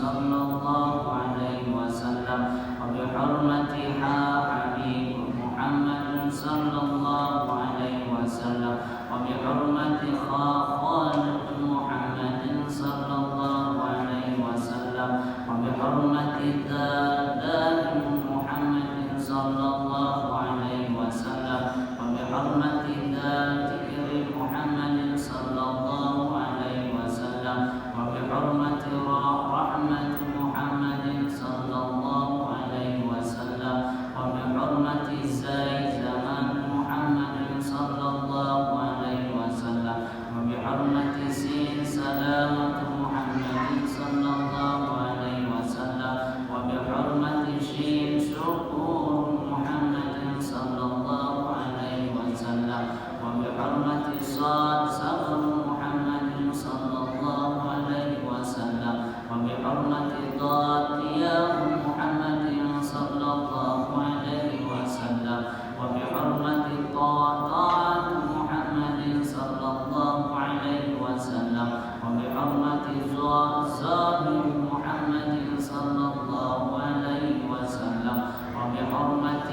صلى الله عليه وسلم وبحرمة حبيب محمد صلى الله عليه وسلم وبحرمة خالق محمد صلى الله عليه وسلم وبحرمة دار محمد صلى الله عليه وسلم وبحرمة ذكر محمد صلى الله عليه وسلم وبحرمة رحمة محمد صلى الله عليه وسلم وبحرمة زمان محمد صلى الله عليه وسلم وبحرمة سلامة محمد صلى الله عليه وسلم وبحرمة شكور محمد صلى الله عليه وسلم وبحرمة صبر محمد صلى الله عليه وسلم وبحرمة ضياء محمد صلى الله عليه وسلم وبحرمة طاعة محمد صلى الله عليه وسلم وبحرمة ظاهر محمد صلى الله عليه وسلم وبحرمة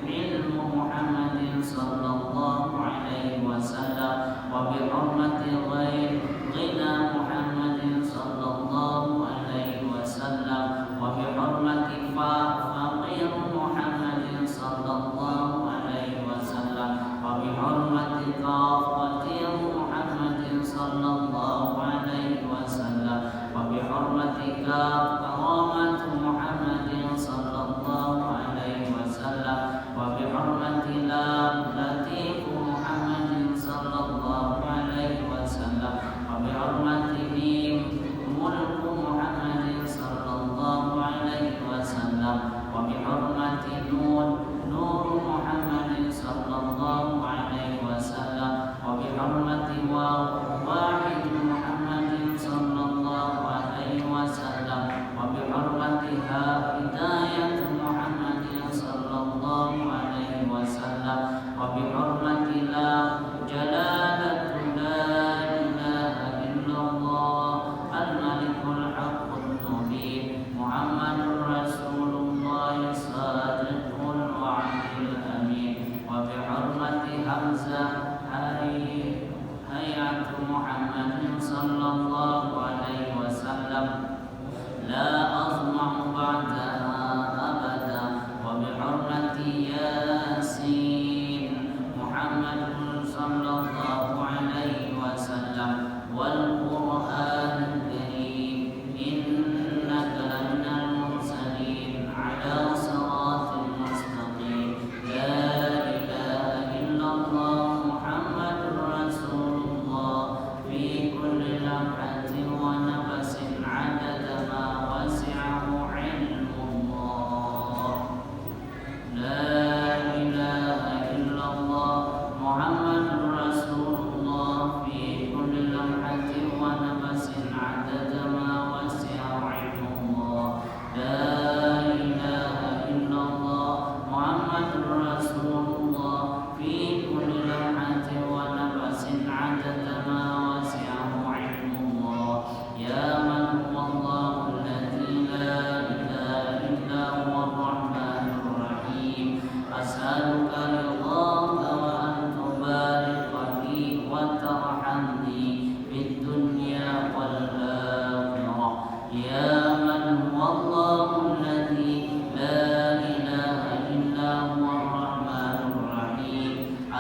علم محمد صلى الله عليه وسلم وبحرمة غنى محمد صلى الله عليه وسلم وبحرمة فقير محمد صلى الله عليه وسلم وبحرمة قاتل محمد صلى الله عليه وسلم وبحرمة كرامة محمد صلى الله عليه وسلم وبحرمة لطيف محمد صلى الله عليه وسلم وبحرمة ملك محمد صلى الله عليه وسلم وبحرمة نور محمد صلى الله عليه وسلم وبحرمة واحد محمد صلى الله عليه وسلم وبحرمة هداية محمد صلى الله عليه وسلم وبحرمة جلالة لا إله إلا الله الملك الحق المبين محمد رسول الله صادق الوعد الأمين وبحرمة حمزة هيئة محمد صلى الله عليه وسلم لا أطمع بعدها أبدا وبحرمة ياسين محمد صلى الله عليه وسلم والقرآن الكريم إنك لمن المرسلين على صراط مستقيم لا إله إلا الله محمد رسول الله في كل لمحة ونفس عدد ما وسعه علم الله لا إله إلا الله محمد رسول الله في كل لمحة ونفس عدد ما وسعه علم الله لا إله إلا الله محمد رسول الله في كل لمحة ونفس عدد ما وسعه علم الله يا من هو الله الذي لا إله إلا هو الرحمن الرحيم أسألك رضاك وأن تبارك لي وترحمني في الدنيا والآخرة يا من هو الله الذي لا إله إلا هو الرحمن الرحيم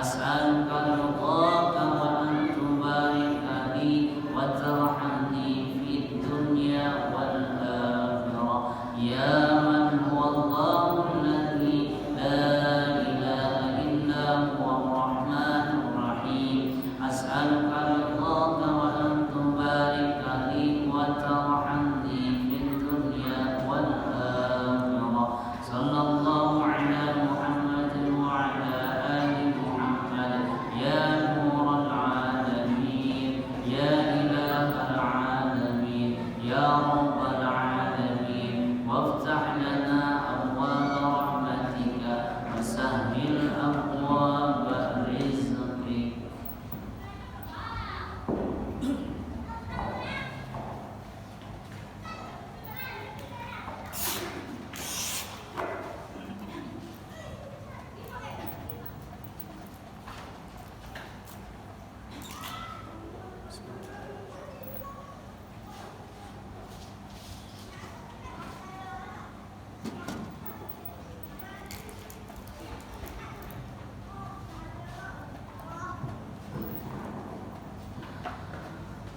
أسألك رضاك وأن تبارك لي وترحمني في الدنيا والآخرة يا من هو الله الذي لا إله إلا هو الرحمن الرحيم أسألك رضاك وأن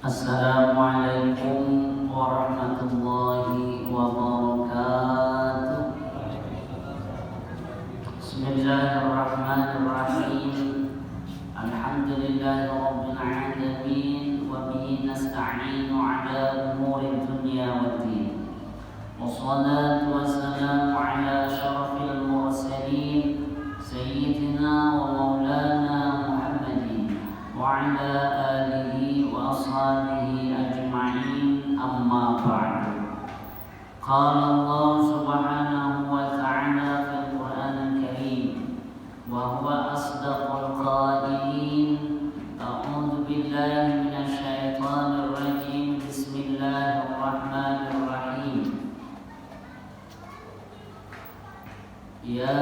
Assalamualaikum warahmatullahi wabarakatuh. Bismillahirrahmanirrahim. Alhamdulillahi rabbil alamin wa bihi nasta'inu ala umuri dunya waddin. Wassalatu wassalamu ala asyrafil mursalin sayyidina wa maulana Muhammadin wa ala alihi wa ashabihi ajma'in, amma ba'du. Qala Allah subhanahu wa ta'ala fil Qur'anil Karim wa huwa asdaqul qailin. A'udzu billahi minasy syaithanir rajim. Bismillahirrahmanirrahim. Ya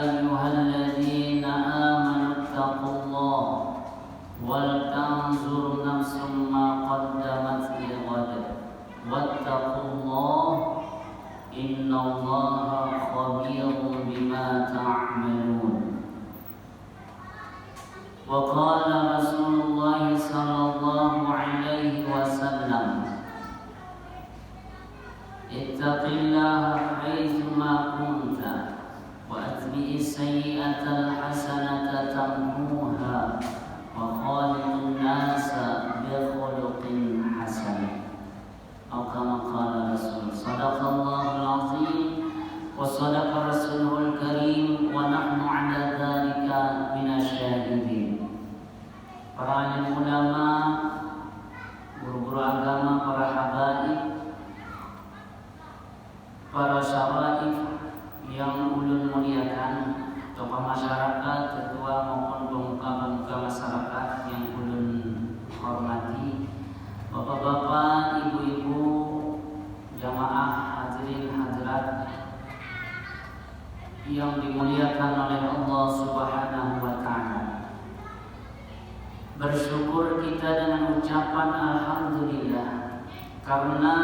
ayyuhalladzina amanu taqullaha wal tanzur nafsum ma qaddamat lighad wattaqullaha innallaha khabirun bima ta'malun. Wa qala Rasulullah sallallahu alaihi wasallam, ittaqillaha haitsu ma kunta wa atbi'is sayyi'atal hasanata tamhuha wa khaliqun nasa bi khuluqin hasan. Atau kama qala Rasul. Shadaqallahul azim wa shadaqa rasulul karim wa nahnu ala dzalika minasyahidin. Para alim ulama, guru-guru agama, para habaib, para syaraif yang ulun muliakan, tokoh masyarakat, ketua maupun pemuka-pemuka masyarakat yang ulun hormati, bapak-bapak, ibu-ibu, jamaah hadirin hadirat yang dimuliakan oleh Allah Subhanahu wa ta'ala. Bersyukur kita dengan ucapan alhamdulillah karena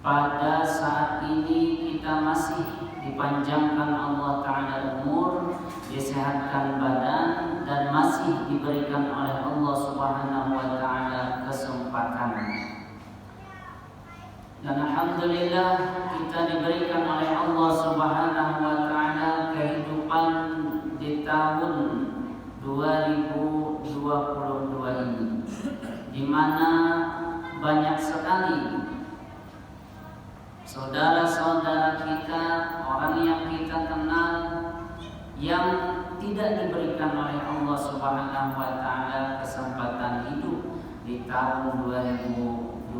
pada saat ini kita masih dipanjangkan Allah Ta'ala umur, disehatkan badan, dan masih diberikan oleh Allah Subhanahu wa Ta'ala kesempatan. Dan alhamdulillah kita diberikan oleh Allah Subhanahu wa Ta'ala kehidupan di tahun 2022 ini, di mana banyak sekali saudara-saudara kita, orang yang kita kenal, yang tidak diberikan oleh Allah Subhanahu wa Ta'ala kesempatan hidup di tahun 2022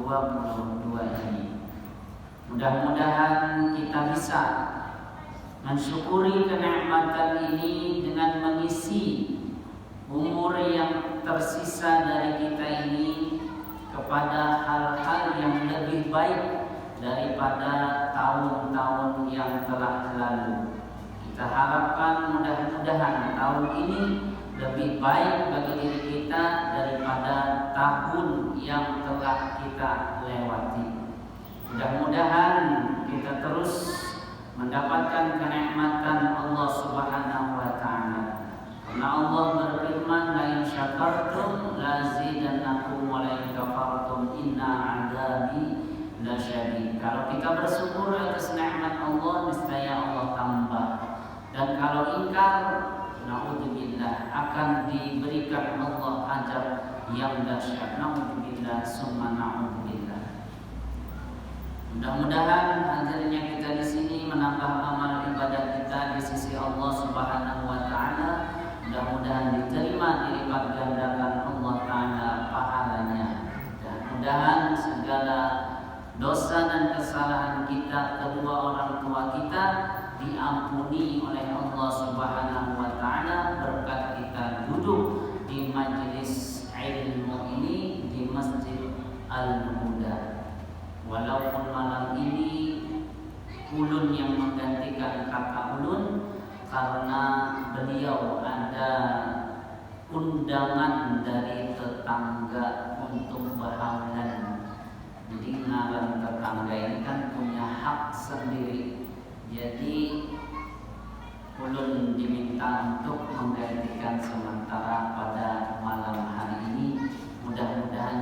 ini. Mudah-mudahan kita bisa mensyukuri kenikmatan ini dengan mengisi umur yang tersisa dari kita ini kepada hal-hal yang lebih baik daripada tahun-tahun yang telah lalu. Kita harapkan mudah-mudahan tahun ini lebih baik bagi diri kita daripada tahun yang telah kita lewati. Mudah-mudahan kita terus mendapatkan kenikmatan Allah Subhanahu wa Ta'ala. Karena Allah berfirman, la in syakartum lazidannakum wa la in kafartum inna 'adzabi lasyadid. Kalau kita bersyukur atas nikmat Allah, niscaya Allah tambah. Dan kalau ingkar, naudzubillah, akan diberikan Allah azab yang dahsyat. Naudzubillah summa naudzubillah. Mudah-mudahan hadirnya kita di sini menambah amal ibadah kita di sisi Allah Subhanahu wa Ta'ala. Mudah-mudahan diterima, dilipat gandakan Allah Ta'ala pahalanya. Mudah-mudahan segala dosa dan kesalahan kita, kedua orang tua kita, diampuni oleh Allah Subhanahu wa Ta'ala berkat kita duduk di majelis ilmu ini di Masjid Al-Huda. Walaupun malam ini ulun yang menggantikan kakak ulun karena beliau ada undangan dari tetangga untuk berhalangan. Jadi ngaran tetangga ini kan punya hak sendiri. Jadi ulun diminta untuk menggantikan sementara pada malam hari ini. Mudah-mudahan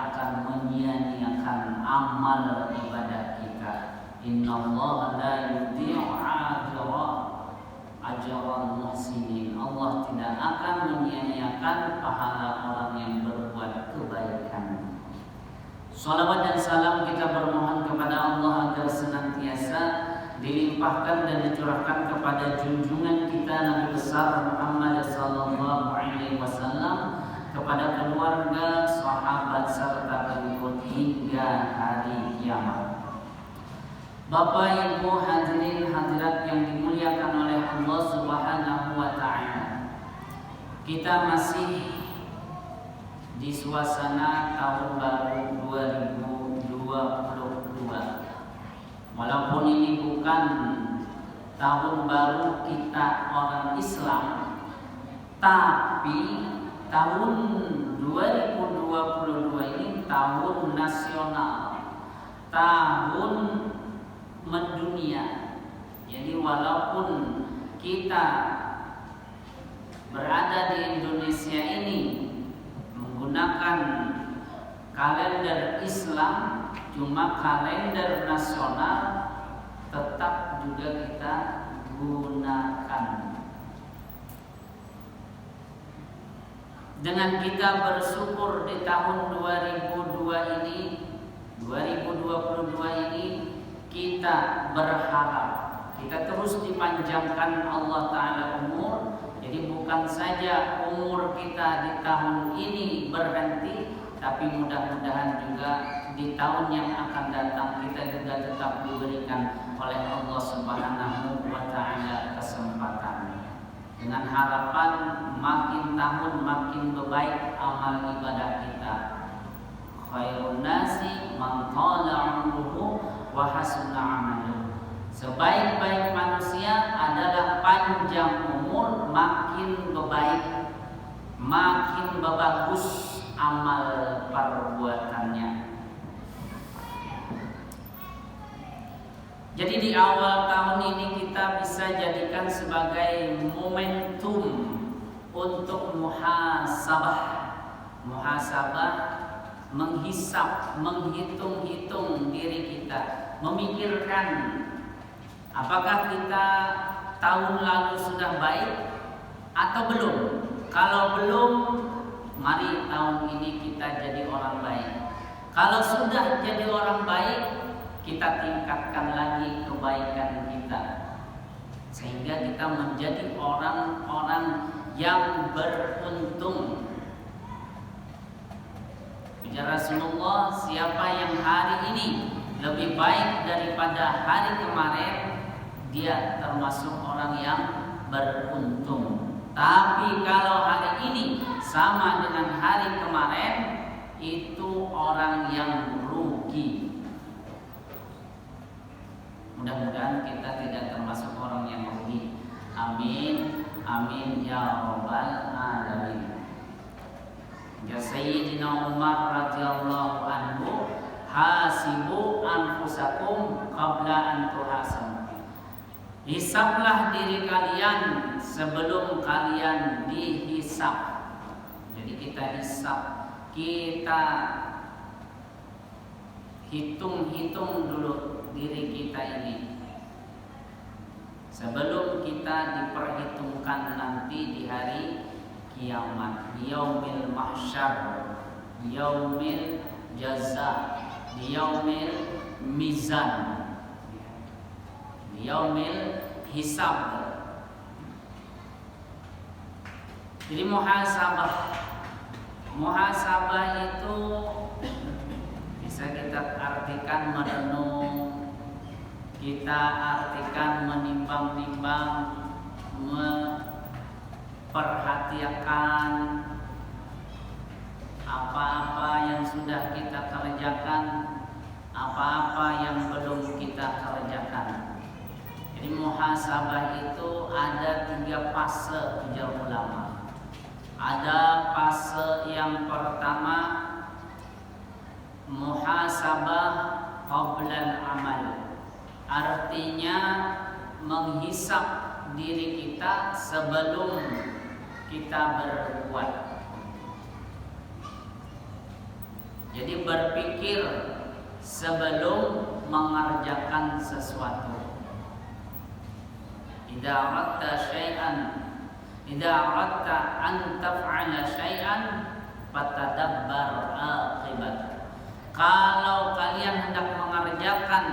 akan menyia-nyiakan amal ibadah kita. Innallaha la yudhi'u ajral muhsinin. Allah tidak akan menyia-nyiakan pahala orang yang berbuat kebaikan. Salawat dan salam kita bermohon kepada Allah agar senantiasa dilimpahkan dan dicurahkan kepada junjungan kita Nabi besar Muhammad sallallahu alaihi wasallam, kepada keluarga, sahabat serta pengikut hingga hari kiamat. Bapak, Ibu, hadirin hadirat yang dimuliakan oleh Allah Subhanahu wa taala. Kita masih di suasana tahun baru 2022. Walaupun ini bukan tahun baru kita orang Islam, tapi tahun 2022 ini tahun nasional, tahun mendunia. Jadi walaupun kita berada di Indonesia ini menggunakan kalender Islam, cuma kalender nasional tetap juga kita gunakan. Dengan kita bersyukur di tahun 2022 ini, kita berharap kita terus dipanjangkan Allah Ta'ala umur. Jadi bukan saja umur kita di tahun ini berhenti, tapi mudah-mudahan juga di tahun yang akan datang kita juga tetap diberikan oleh Allah Subhanahu wa taala kesempatan. Dengan harapan makin tahun makin baik amal ibadah kita. Khairun nasi man tala umruhu wa hasuna amaluhu. Sebaik-baik manusia adalah panjang umur, makin baik, makin bagus amal perbuatannya. Jadi di awal tahun ini kita bisa jadikan sebagai momentum untuk muhasabah, menghisap, menghitung-hitung diri kita, memikirkan apakah kita tahun lalu sudah baik atau belum. Kalau belum, mari tahun ini kita jadi orang baik. Kalau sudah jadi orang baik, kita tingkatkan lagi kebaikan kita, sehingga kita menjadi orang-orang yang beruntung. Bicara Rasulullah, siapa yang hari ini lebih baik daripada hari kemarin, dia termasuk orang yang beruntung. Tapi kalau hari ini sama dengan hari kemarin, itu orang yang rugi. Mudah-mudahan kita tidak termasuk orang yang rugi. Amin, amin ya rabbal alamin. Ya Sayyidina Umar radhiyallahu anhu, hasibu anfusakum qabla an tuhasabu. Hisablah diri kalian sebelum kalian dihisab. Jadi kita hisab, kita hitung-hitung dulu diri kita ini sebelum kita diperhitungkan nanti di hari kiamat, yaumil mahsyar, yaumil jaza, yaumil mizan, yaumil hisab. Jadi muhasabah itu bisa kita artikan merenung, kita artikan menimbang-nimbang, memperhatikan apa-apa yang sudah kita kerjakan, apa-apa yang belum kita kerjakan. Jadi muhasabah itu ada 3 fase ujar ulama. Ada fase yang pertama, muhasabah qablal amal. Artinya menghisap diri kita sebelum kita berbuat. Jadi berpikir sebelum mengerjakan sesuatu. Idza aradta an taf'ala syai'an fatadabbar aqibat. Kalau kalian hendak mengerjakan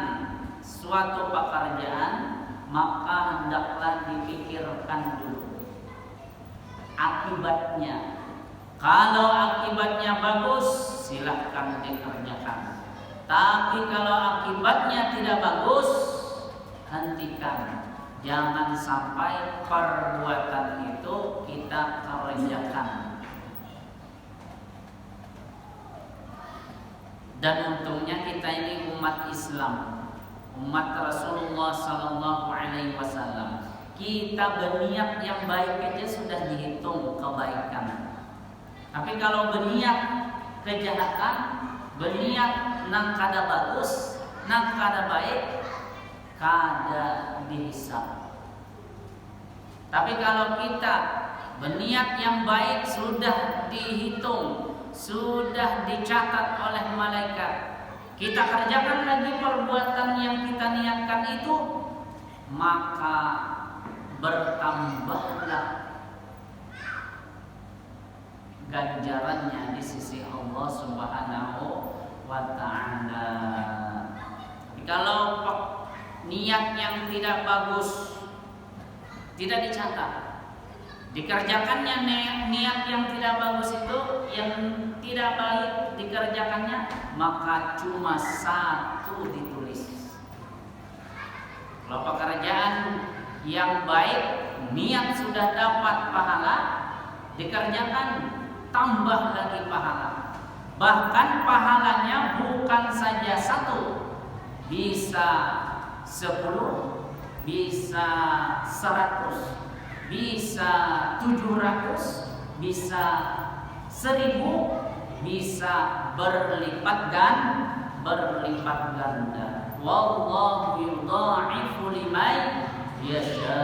suatu pekerjaan, maka hendaklah dipikirkan dulu akibatnya. Kalau akibatnya bagus, silahkan dikerjakan. Tapi kalau akibatnya tidak bagus, hentikan. Jangan sampai perbuatan itu kita kerjakan. Dan untungnya kita ini umat Islam, umat Rasulullah Sallallahu Alaihi Wasallam. Kita berniat yang baik aja sudah dihitung kebaikan. Tapi kalau berniat kejahatan, berniat nang kada bagus, nang kada baik, kada dihisab. Tapi kalau kita berniat yang baik sudah dihitung, sudah dicatat oleh malaikat. Kita kerjakan lagi perbuatan yang kita niatkan itu, maka bertambahlah ganjarannya di sisi Allah Subhanahu wa ta'ala. Kalau niat yang tidak bagus tidak dicatat, dikerjakannya niat yang tidak bagus itu, yang tidak baik dikerjakannya, maka cuma satu ditulis. Kalau pekerjaan yang baik, niat sudah dapat pahala, dikerjakan tambah lagi pahala. Bahkan pahalanya bukan saja satu, bisa 10, bisa 100, bisa 700, bisa 1000, bisa berlipat ganda. Wallahu yudha'ifu liman yasha.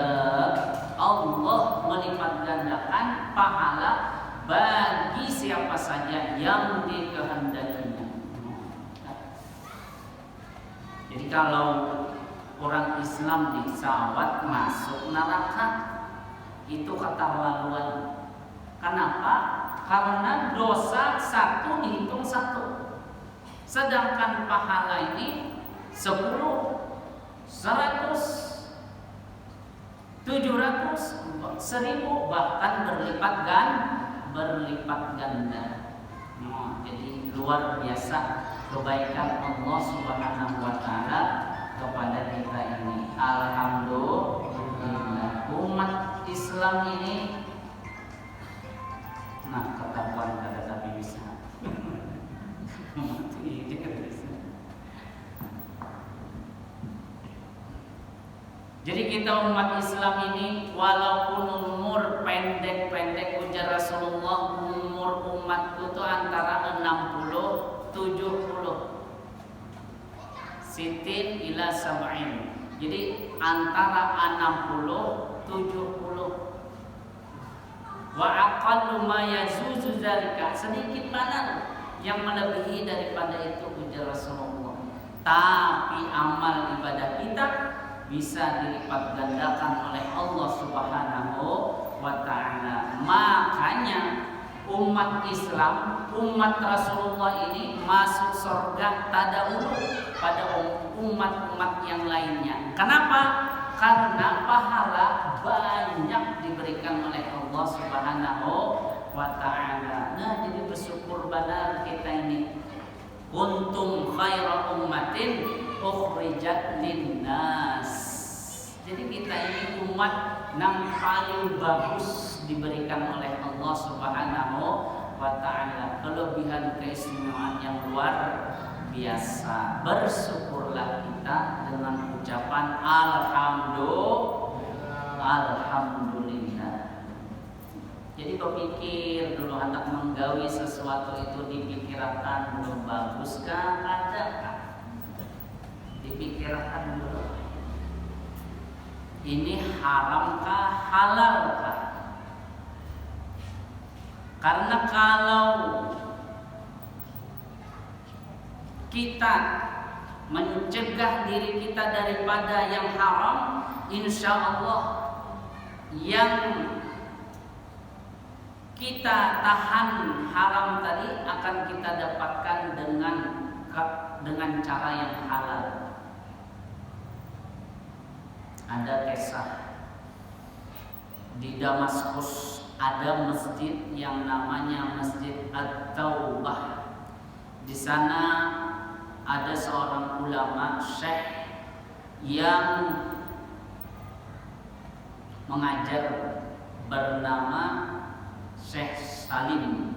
Allah melipat gandakan pahala bagi siapa saja yang dikehendakinya. Jadi kalau orang Islam disawat masuk neraka, itu keterlaluan. Kenapa? Karena dosa satu dihitung satu, sedangkan pahala ini 10, 100, 700, 1000, bahkan berlipat ganda. Jadi luar biasa kebaikan Allah Subhanahu wa ta'ala kepada kita ini. Alhamdulillah, umat Islam ini, nah ketahuan kada tapi bisa. Jadi kita umat Islam ini, walaupun umur pendek-pendek, ujar Rasulullah, umur umatku itu antara 60 70 sitin ila sab'in. Jadi antara 60 70. Wa aqallu ma yazuzu zalika, sedikit mana yang melebihi daripada itu, ujar Rasulullah. Tapi amal ibadah kita bisa dilipat gandakan oleh Allah Subhanahu wa ta'ala. Makanya umat Islam, umat Rasulullah ini masuk surga tadahulu pada umat-umat yang lainnya. Kenapa? Karena pahala banyak diberikan oleh Allah Subhanahu wa ta'ala. Nah, jadi bersyukur benar kita ini. Kuntum khaira ummatin ukhrijat linnas. Jadi kita ini umat yang paling bagus diberikan oleh Allah Subhanahu wa ta'ala. Kelebihan keistimewaan yang luar biasa. Bersyukurlah kita dengan ucapan alhamdulillah. Jadi berpikir dulu, hendak menggawi sesuatu itu dipikirkan dulu, baguskah, adakah? Dipikirkan dulu. Ini haramkah, halalkah? Karena kalau kita mencegah diri kita daripada yang haram, insya Allah yang kita tahan haram tadi akan kita dapatkan dengan cara yang halal. Ada kisah di Damaskus, ada masjid yang namanya Masjid At-Taubah. Di sana ada seorang ulama syekh yang mengajar bernama Syekh Salim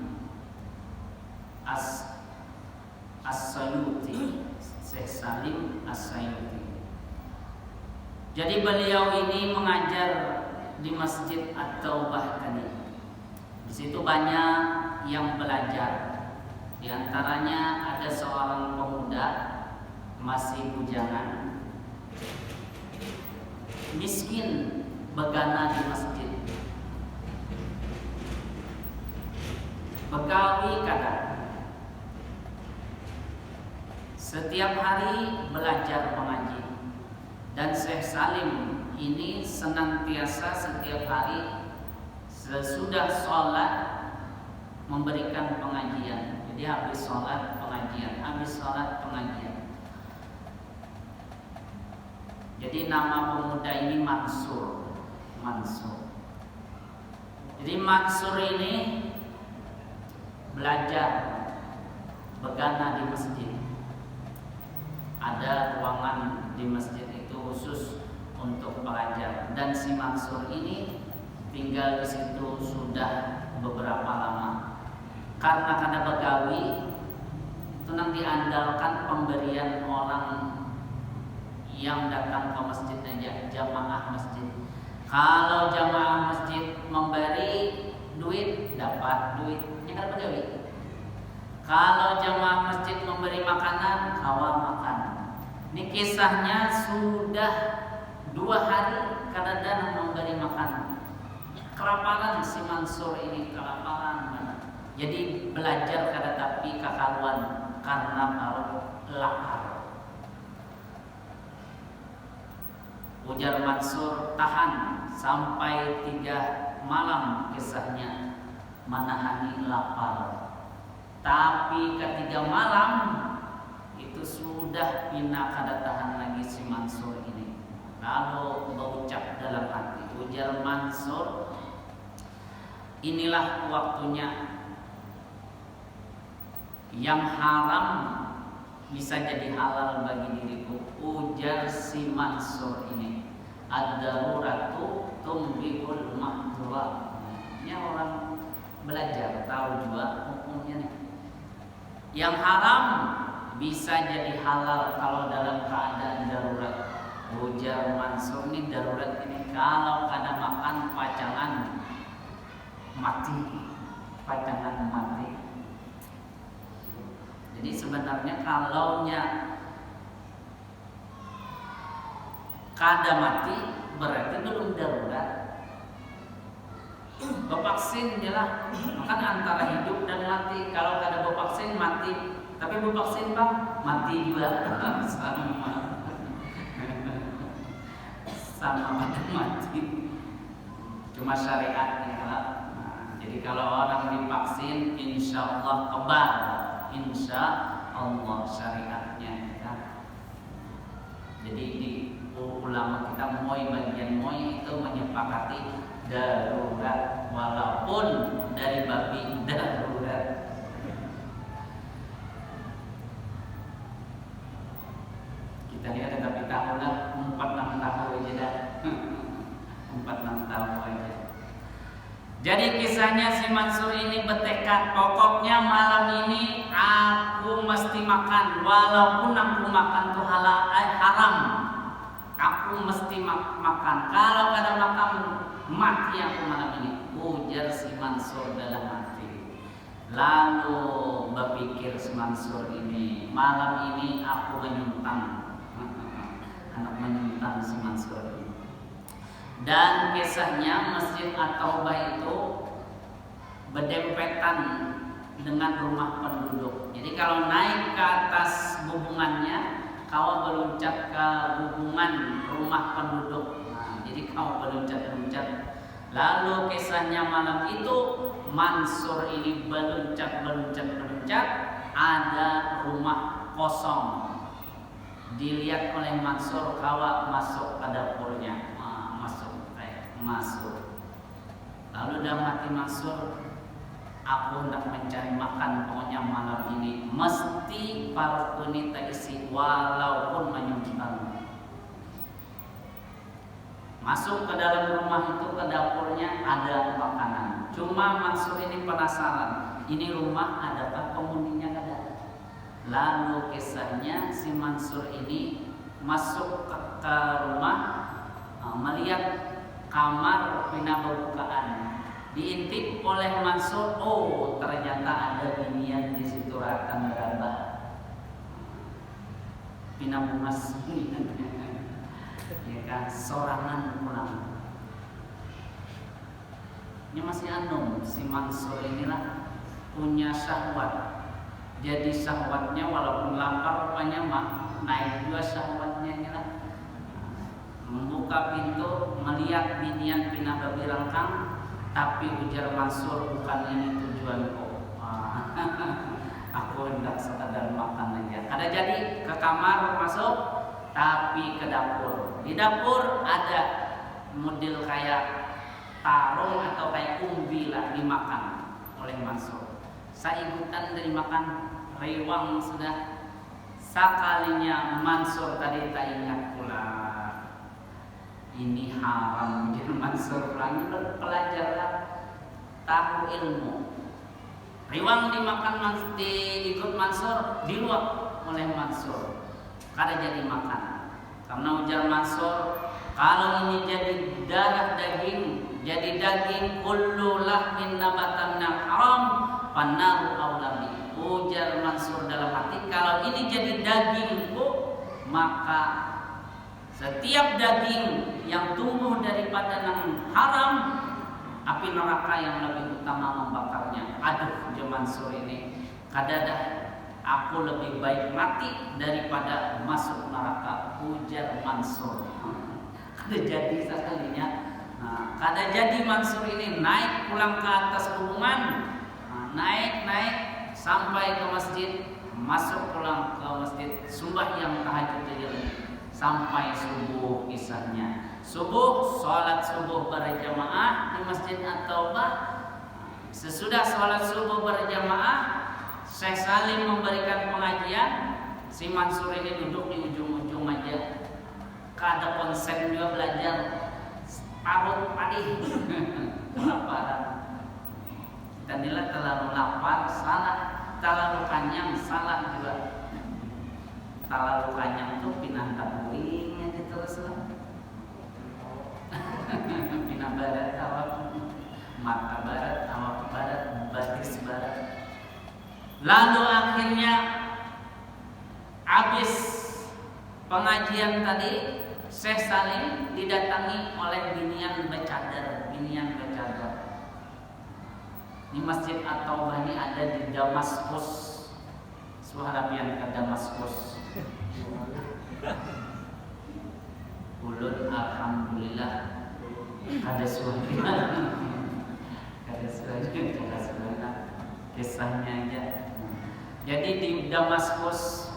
As-Sayuti. Syekh Salim As-Sayuti. Jadi beliau ini mengajar di Masjid At-Taubah tadi. Di situ banyak yang belajar. Di antaranya ada seorang pemuda masih bujangan, miskin, begana di masjid, begawi kadang. Setiap hari belajar mengaji. Dan Syekh Salim ini senantiasa setiap hari sesudah sholat memberikan pengajian. Jadi habis sholat pengajian, habis sholat pengajian. Jadi nama pemuda ini Mansur. Jadi Mansur ini belajar begana di masjid. Ada ruangan di masjid itu khusus untuk pelajar, dan si Mansur ini tinggal di situ sudah beberapa lama. Karena begawi itu nanti diandalkan pemberian orang yang datang ke masjid aja, jamaah masjid. Kalau jamaah masjid memberi duit, dapat duit, ini kan begawi. Kalau jamaah masjid memberi makanan, kawal makan. Ini kisahnya sudah 2 hari kadang memberi makan. Kelaparan si Mansur ini, kelaparan. Jadi belajar tapi kakaluan karena lapar. Ujar Mansur, tahan sampai 3 malam kisahnya menahani lapar. Tapi ketiga malam itu sudah pina kada tahan lagi si Mansur ini. Lalu berucap dalam hati, ujar Mansur, inilah waktunya yang haram bisa jadi halal bagi diriku. Ujar si Mansur ini, ad-daruratu tumbihul mahdurat. Ini orang belajar tahu juga hukumnya nih. Yang haram bisa jadi halal kalau dalam keadaan darurat. Ujar Mansur ini darurat ini kalau kada makan pacangan mati. Jadi sebenarnya kalaunya kada mati berarti belum darurat. Bevaksin jelah, makan antara hidup dan mati. Kalau kada bevaksin mati, tapi bevaksin bang mati juga. sama mati. Cuma syariatnya lah. Jadi kalau orang divaksin, insya Allah kebal, insya Allah syariatnya. Jadi di ulama kita bagian itu menyepakati darurat, walaupun dari babi darurat. Kita lihat tetapi tahulah 4-6 tahun aja dah. 4-6 tahun aja. Jadi kisahnya si Mansur ini bertekad, pokoknya malam ini aku mesti makan, walaupun aku makan tuh haram. Aku mesti makan. Kalau kada makan mati aku malam ini. Ujar si Mansur dalam hati. Lalu berpikir si Mansur ini, malam ini aku menyuntang. Anak menyuntang si Mansur ini. Dan kisahnya Masjid At-Taubah itu berdempetan dengan rumah penduduk. Jadi kalau naik ke atas hubungannya, kau berluncat ke hubungan rumah penduduk. Nah, jadi kau berluncat-luncat. Lalu kisahnya malam itu Mansur ini berluncat, ada rumah kosong. Dilihat oleh Mansur, kawa masuk ke dapurnya. Masuk. Lalu dalam hati Mansur, aku hendak mencari makan, pokoknya malam ini mesti perutku ini terisi walaupun menyumbang. Masuk ke dalam rumah itu, ke dapurnya ada makanan. Cuma Mansur ini penasaran, ini rumah adakah penghuninya kada? Lalu kisahnya si Mansur ini masuk ke rumah, melihat kamar pina bukaan. Diintip oleh Mansur, oh ternyata ada binian di situ akan berambah. Pina bungas, ya kan, sorangan pulang. Ini masih si Mansur inilah punya syahwat. Jadi syahwatnya walaupun lapar rupanya naik juga syahwatnya inilah. Membuka pintu, melihat binian pina babi rangkang. Tapi ujar Mansur, bukan ini tujuanku. Aku hendak sekadar makan aja. Kada jadi ke kamar masuk, tapi ke dapur. Di dapur ada model kayak tarung atau kayak umbi lah dimakan oleh Mansur. Saigutan dari makan rewang sudah. Sekalinya Mansur tadi tak ingat pula. Ini haram. Jadi Mansur lagi belajarlah tahu ilmu. Riwang dimakan ikut Mansur, diluap oleh Mansur. Kada jadi makan. Karena ujar Mansur, kalau ini jadi darah daging, jadi daging kullu lahmin nabatan haram, panahu aulami. Ujar Mansur dalam hati, kalau ini jadi dagingku, maka setiap daging yang tumbuh daripada yang haram, api neraka yang lebih utama membakarnya. Aduh, Mansur ini kadada, aku lebih baik mati daripada masuk neraka. Ujar Mansur. Kada jadi sekalinya. Kada jadi Mansur ini naik pulang ke atas hubungan, naik sampai ke masjid, masuk pulang ke masjid, sembahyang tahajud sampai subuh kisahnya. Subuh, sholat subuh berjamaah di Masjid At-Taubah. Sesudah sholat subuh berjamaah, Syekh Salim memberikan pengajian. Si Mansur ini duduk di ujung-ujung aja. Kada konsen juga belajar. Parut padi. Kelaparan. Dan nilai terlalu lapar, salah. Terlalu kenyang, salah juga. Terlalu kenyang tuh pindah tabuing aja terus lah. Pindah barat awak, mata barat, awak barat, batis barat. Lalu akhirnya habis pengajian tadi, Syekh Salim didatangi oleh binian becadar. Di Masjid At-Taubah ini ada di Damaskus. Suharabian ke Damaskus. Ulun alhamdulillah kada suara kisahnya aja. Jadi di Damaskus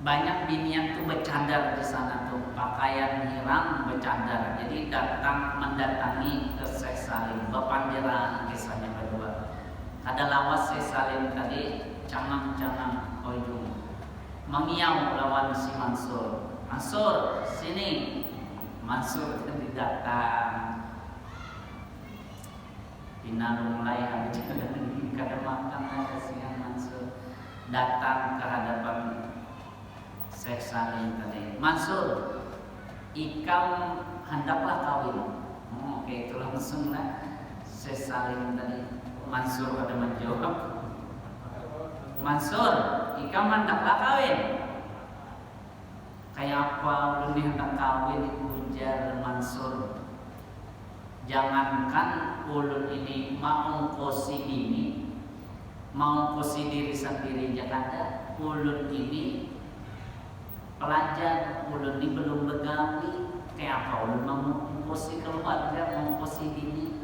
banyak binian tuh bercadar di sana tuh, pakaian hirang bercadar. Jadi mendatangi ke Syekh Salim, bepandiraan kisahnya berdua. Ada lawas Syekh Salim tadi cangang ujung mengiau lawan si Mansur. Mansur sini. Mansur tadi datang. Pinang mulai habis kada makan kasihan Mansur. Datang ke hadapan Syekh Salim tadi. Mansur, ikam hendaklah kawin. Oke, itu langsung lah Syekh Salim tadi. Mansur ada menjawab. Mansur, ikam hendaklah kawin. Kayak apa ulun hendak kawin, ujar Mansur. Jangankan ulun ini mau kosi bini, mau kursi diri sendiri Jakarta. Ulun ini pelajar, ulun ini belum begawi. Kayak apa ulun mau kursi keluarga, mau kursi diri.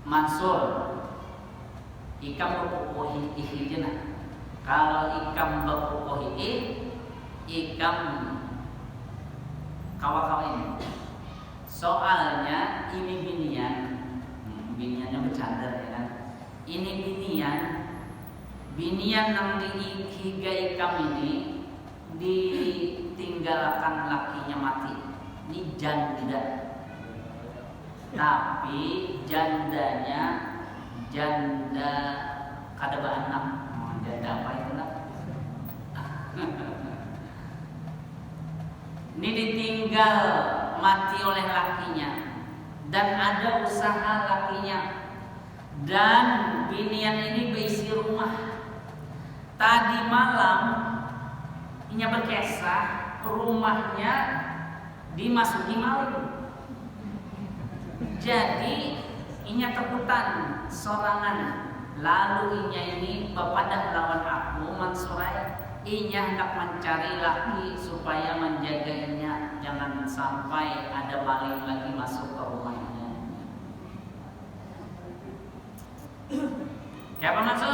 Mansur, ikam berpukuhi ihijena. Kalau ikam berpukuhi ikam kawa-kawa. Soalnya ini biniannya bercanda ya kan. Ini binian yang dihiga ikam ini ditinggalkan lakinya mati. Ini janda. Tapi jandanya janda kada baanak. Janda apa itu lah? Ini ditinggal mati oleh lakinya dan ada usaha lakinya, dan binian ini berisi rumah. Tadi malam inya berkesah rumahnya dimasuki maling. Jadi inya takutan sorangan. Lalu inya ini bepadah lawan aku Mansurai. Inya hendak mencari laki supaya menjaga inya, jangan sampai ada maling lagi masuk ke rumahnya. Kayak apa Mansur?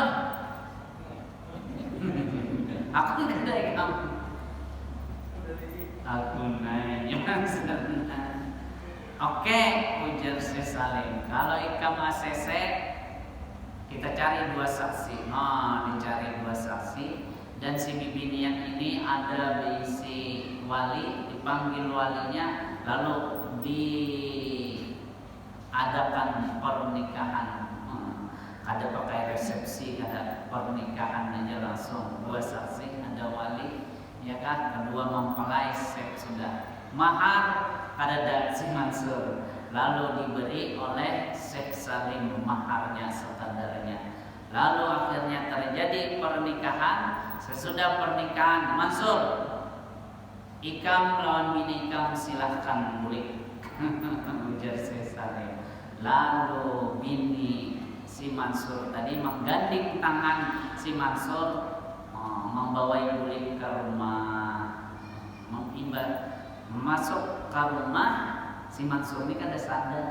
Aku tidak ada kamu. Aku nanya Mansur. Oke, ujar Syekh Salim. Kalau ikam ACC, kita cari 2 saksi. Dicari 2 saksi. Dan si bibinian ini ada berisi wali, dipanggil walinya, lalu diadakan pernikahan. Ada pakai resepsi, ada pernikahan aja langsung. 2 saksi, ada wali, ya kan? Kedua mempelai sudah. Mahar ada si Mansur, lalu diberi oleh Syekh Salim maharnya setandarnya. Lalu akhirnya terjadi pernikahan. Sesudah pernikahan, Mansur, ikam lawan bini ikam silahkan mulik. Ujar Syekh Salim. Lalu bini si Mansur tadi menggandeng tangan si Mansur, membawa bulik ke rumah, masuk ke rumah. Si Mansur ini kada sadar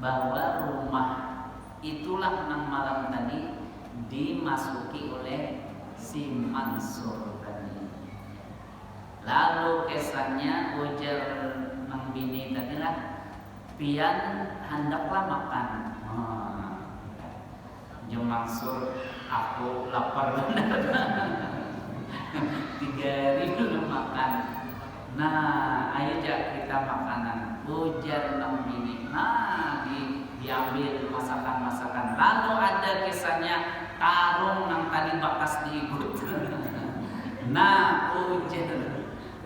bahwa rumah itulah nang malam tadi dimasuki oleh si Mansur tadi. Lalu kesannya ujar nang bini tadi lah, pian hendaklah makan. Jom Mansur, aku lapar benar. 3 hari belum makan. Nah, ayo jak kita makanan. Ujar nang bini. Nah, diambil masakan-masakan. Lalu ada kisahnya tarung nang tadi bakas diikut. Nah,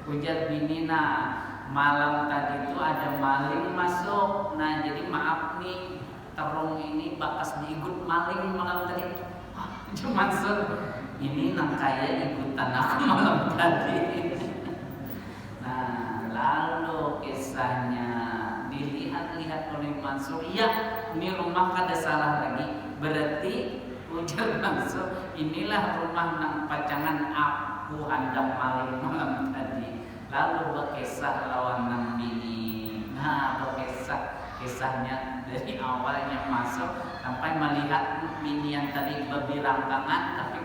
ujar bini, nah malam tadi itu ada maling masuk. Nah, jadi maaf nih, tarung ini bakas diikut maling malam tadi. Cuma ini nang kaya ikutan aku malam tadi. Nah, lalu kisahnya dilihat-lihat oleh Mansur. Ya, ini rumah kada salah lagi. Berarti ujar Mansur, inilah rumah nang pacangan aku hendak maling malam tadi. Lalu berkisah lawan nang bini. Nah, kisahnya dari awalnya masuk sampai melihat bini yang tadi berbirang-tangan, tapi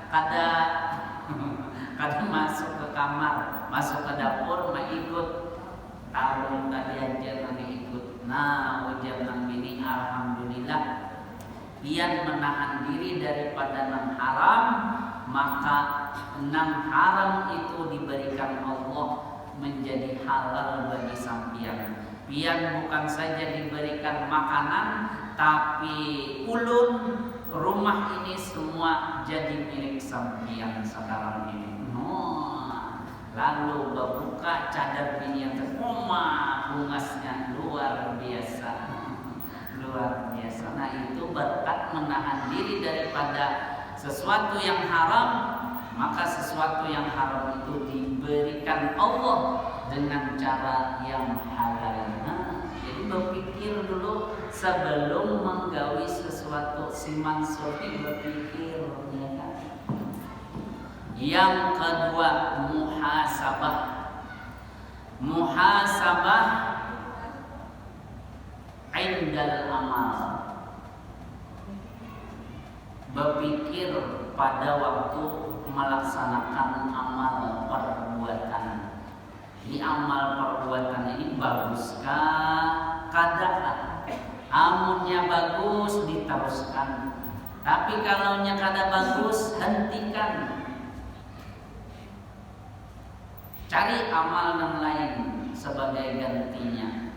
kada masuk ke kamar, masuk ke dapur, ikut tarung tadi aja nanti ikut. Nah, ujar nang bini, alhamdulillah pian menahan diri daripada nang haram, maka nang haram itu diberikan Allah menjadi halal bagi sampian. Pian bukan saja diberikan makanan, tapi ulun rumah ini semua jadi milik sampian sekarang ini. Lalu berbuka cadar bini yang bungasnya luar biasa. Luar biasa. Nah, itu berkat menahan diri daripada sesuatu yang haram, maka sesuatu yang haram itu diberikan Allah dengan cara yang halal. Jadi berpikir dulu sebelum menggawi sesuatu. Si Mansur berpikir, ya kan? Yang kedua, muhasabah. Muhasabah indal amal. Berpikir pada waktu melaksanakan amal perbuatan. Ini amal perbuatan ini baguskah? Kada. Amunnya bagus diteruskan. Tapi kalau nya kada bagus, hentikan. Cari amal yang lain sebagai gantinya.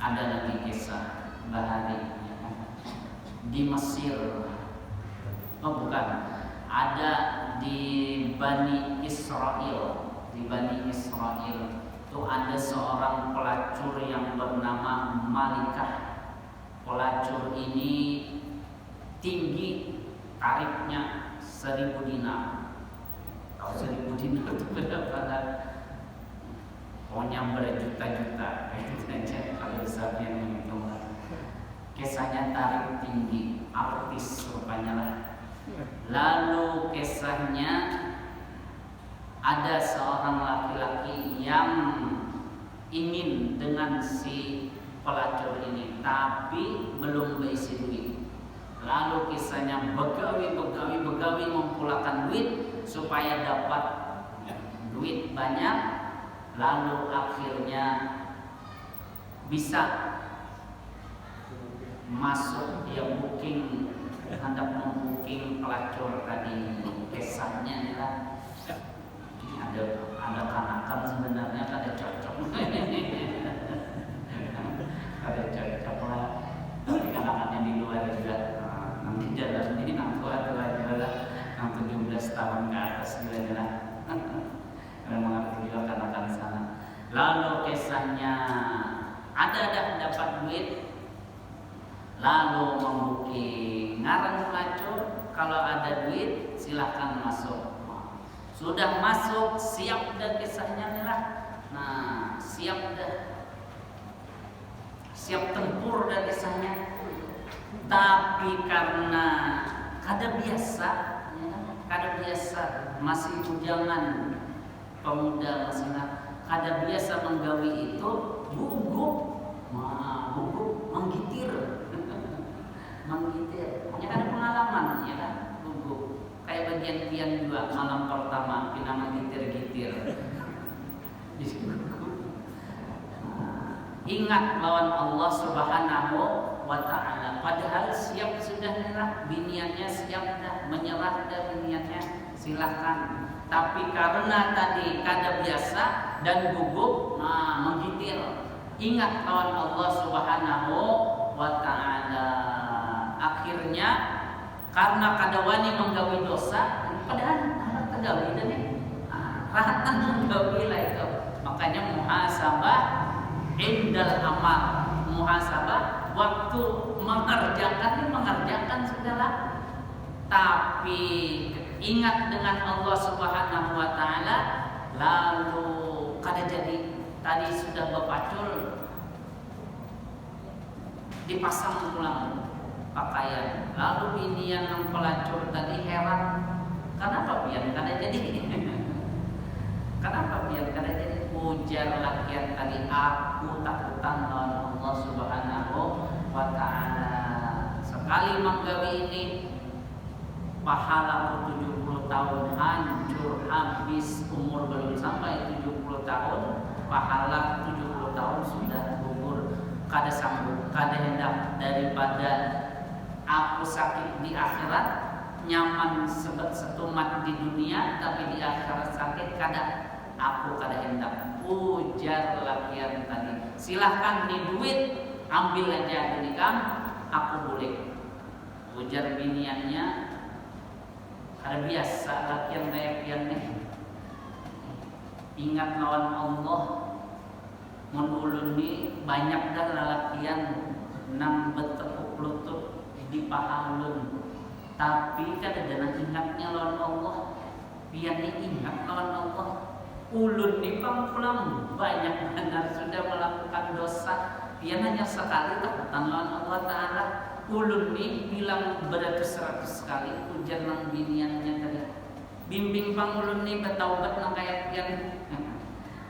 Ada lagi kisah Bahari di Mesir. Oh bukan, ada di Bani Israel. Di Bani Israel itu ada seorang pelacur yang bernama Malikah. Pelacur ini tinggi, tarifnya 1000 dinar. Kalau 1000 dinar itu berapa? Pokoknya berjuta-juta. Kalau Zabian menghitung. Kisahnya tarif tinggi, artis rupanya lah. Lalu kisahnya ada seorang laki-laki yang ingin dengan si pelacur ini, tapi belum berisi duit. Lalu kisahnya begawi mengumpulkan duit supaya dapat duit banyak. Lalu akhirnya bisa masuk, dia booking, hendak membooking pelacur tadi. Kisahnya adalah ada kanakan sebenarnya kada cocok. Kada cocok lah. Tapi kanakannya di luar juga. Nanti jalan ini nang tua lah, nang 17 tahun ke atas juga. Karena mengerti juga kanakan sana. Lalu kisahnya ada dapat duit. Lalu membuking ngarang pelacur, kalau ada duit silahkan masuk. Sudah masuk, siap dah kisahnya lah. Nah, siap dah, siap tempur dah kisahnya. Tapi karena kada biasa, masih bujangan, pemuda masih kada biasa menggawi itu, gugup menggitir. Hanya ada pengalaman, ya kan? Gugup. Kayak bagian pian juga malam pertama pina menggitir-gitir. Ingat lawan Allah Subhanahu wa Ta'ala. Padahal siap sudah nyerah, biniannya siap dah, menyerah dah biniannya, silahkan. Tapi karena tadi kada biasa dan gugup, menggitir. Ingat lawan Allah Subhanahu wa Ta'ala. Akhirnya karena kada wani menggawi dosa, padahal tergawi dan rahatan menggawi lah itu. Makanya muhasabah indal amal. Muhasabah waktu mengerjakan sudahlah. Tapi ingat dengan Allah Subhanahu wa Ta'ala, lalu kada jadi. Tadi sudah berpacul, dipasang ulang pakaian. Lalu binian yang pelacur tadi heran, kenapa biar kada jadi? Kenapa biar kada jadi? Ujar lakian tadi, aku takutan lawan Allah Subhanahu wa Ta'ala. Sekali menggawi ini, pahalaku 70 tahun hancur habis. Umur belum sampai 70 tahun, pahala 70 tahun sudah gugur. Kada sanggup, kada hendak, daripada aku sakit di akhirat, nyaman setumat di dunia, tapi di akhirat sakit, aku kada hendak. Ujar lakian tadi, silahkan nih duit, ambil aja ini kan, aku boleh. Ujar biniannya, kada biasa lakian kayak pian nih. Ingat lawan Allah. Mun ulun ni banyak dah lalakian nang bertepuk lutut di paha ulun, tapi kada ada ingatnya lawan Allah. Pian ni ingat lawan Allah. Ulun ni pangpulang banyak benar sudah melakukan dosa, Dia hanya sekali takutan lawan Allah Ta'ala. Ulun nih bilang beratus-ratus kali ujar nang biniannya tadi. Bimbing pang ulun nih bertaubat nang kayak pian.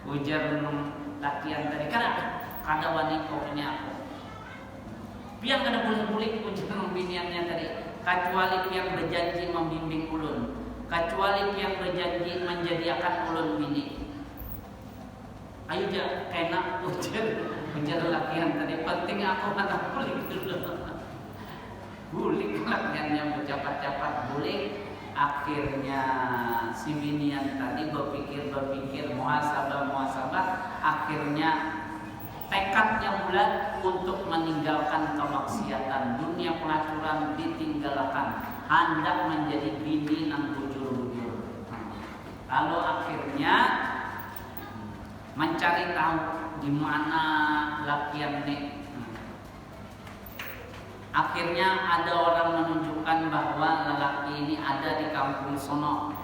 Ujar nang lakian tadi. Kada wani pokoknya aku. Pian kada boleh-boleh ujar nang biniannya tadi. Kecuali pian berjanji membimbing ulun. Kecuali pian berjanji menjadikan ulun bini. Ayo jah, kena ujar lakian tadi. Penting aku anak kulik dulu. Bulik lakiannya bercapat-capat bulik. Akhirnya si binian tadi berpikir muhasabah. Akhirnya tekadnya bulat untuk meninggalkan kemaksiatan. Dunia pelacuran ditinggalkan. Hendak menjadi bini nang bujur-bujur. Lalu akhirnya mencari tahu di mana lakian nih. Akhirnya ada orang menunjukkan bahwa lelaki ini ada di kampung sono.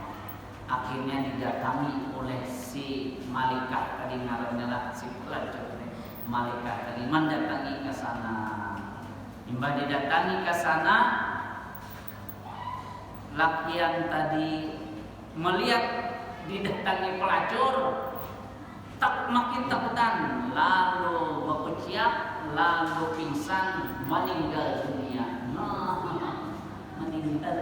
Akhirnya didatangi oleh si Malikah tadi ngarannya lah si pelacur Malikah tadi mendatangi ke sana. Imbah didatangi ke sana, lakian tadi melihat didatangi pelacur, makin takutan, lalu berkuciak, lalu pingsan, meninggal dunia. Meninggal.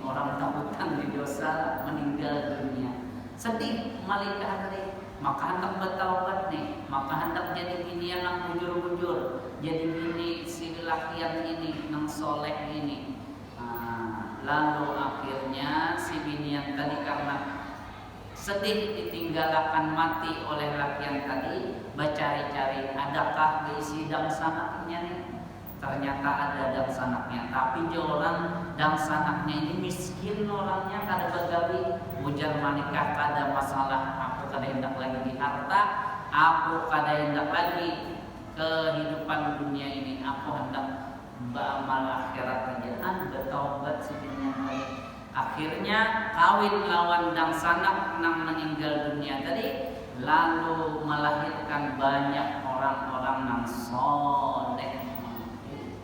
Orang takutan di dosa, meninggal dunia. Sedih Malikah tadi. Maka hendak bertaubat nih, maka hendak jadi bini yang bujur-bujur, jadi bini si lakian ini, nang soleh ini. Lalu akhirnya si bini yang tadi karena sedih ditinggalkan mati oleh lakian tadi, bercari-cari adakah diisi dang sanaknya nih. Ternyata ada dang sanaknya, tapi orang dang sanaknya ini miskin orangnya, kada begawi. Ujar Malikah, kada masalah, aku kada hendak lagi di harta, aku kada hendak lagi kehidupan dunia ini, aku hendak beramal akhirat aja, bertaubat sebenarnya. Akhirnya kawin lawan dang sanak nang meninggal dunia tadi, lalu melahirkan banyak orang-orang nang soleh.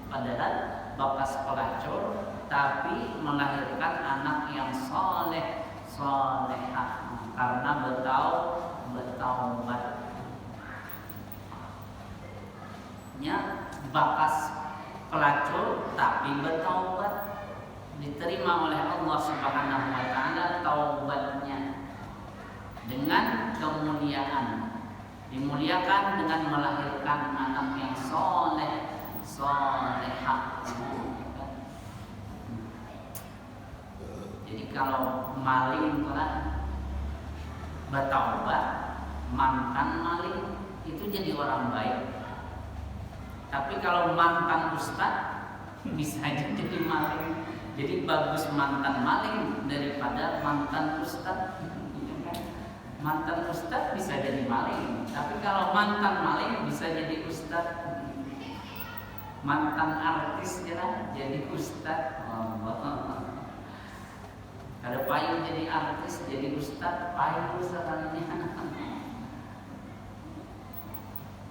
Padahal bekas pelacur, tapi melahirkan anak yang solehah karena bertaubat. Nya bekas pelacur tapi bertaubat, diterima oleh Allah Subhanahu wa taala taubatnya dengan kemuliaan, dimuliakan dengan melahirkan anak yang solehah. Jadi kalau maling telah bertaubat, mantan maling itu jadi orang baik. Tapi kalau mantan ustaz bisa aja jadi maling. Jadi bagus mantan maling daripada mantan ustaz. Mantan ustaz bisa jadi maling, tapi kalau mantan maling bisa jadi ustaz. Mantan artis jadi ustaz. Ada payung jadi artis, jadi ustaz, payung sekarangnya.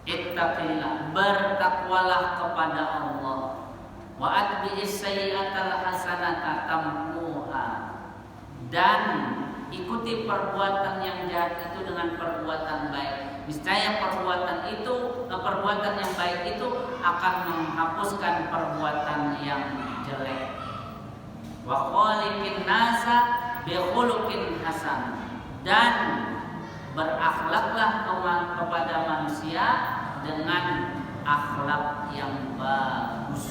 Ittaqillah, bertakwalah kepada Allah. Wa atbi'is sayyi'atal hasanata tamhuha, dan ikuti perbuatan yang jahat itu dengan perbuatan baik. Niscaya perbuatan yang baik itu akan menghapuskan perbuatan yang jelek. Wa khaliqin nasa bi khuluqin hasan, dan berakhlaklah kepada manusia dengan akhlak yang bagus.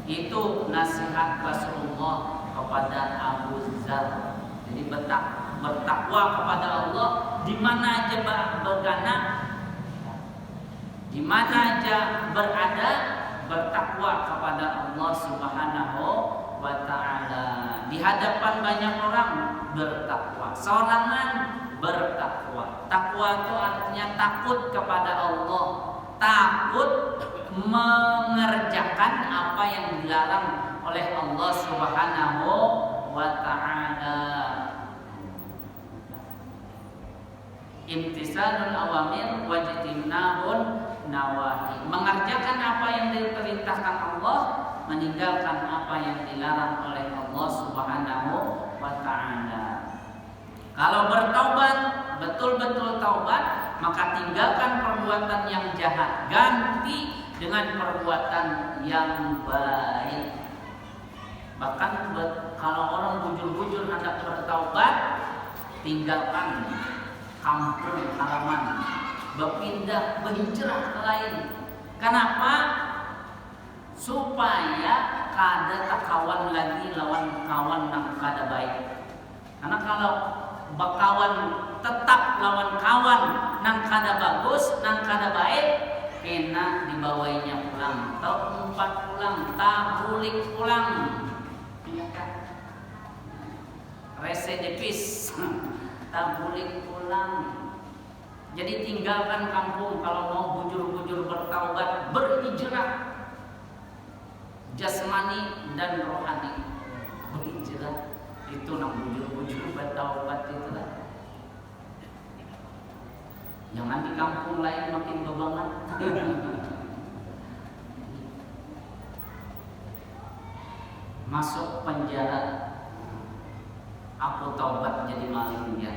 Itu nasihat Rasulullah kepada Abu Dzar. Jadi bertakwa kepada Allah di mana aja bergana, di mana aja berada, bertakwa kepada Allah Subhanahu wa taala. Di hadapan banyak orang bertakwa, sorangan bertakwa. Takwa itu artinya takut kepada Allah, takut mengerjakan apa yang dilarang oleh Allah Subhanahu wa taala. Imtisalul awamir wajtinabun diperintahkan Allah, meninggalkan apa yang dilarang oleh Allah Subhanahu wa taala. Kalau bertaubat, betul-betul taubat, maka tinggalkan perbuatan yang jahat, ganti dengan perbuatan yang baik. Bahkan kalau orang bujur-bujur hendak bertaubat, tinggalkan kampung halaman, berpindah berhijrah ke lain. Kenapa? Supaya kada kawan lagi lawan kawan nang kada baik. Karena kalau bakawan tetap lawan kawan nang kada bagus, nang kada baik, kena dibawainya pulang, tau umpat pulang, tabulik pulang. Iya kan? Resedepis, tabulik pulang. Jadi tinggalkan kampung kalau mau bujur-bujur bertaubat, berhijrah jasmani dan rohani. Berhijrah itu nang bujur-bujur bertaubat itulah. Jangan di kampung lain makin bebangan. Masuk penjara, aku taubat jadi maling ya.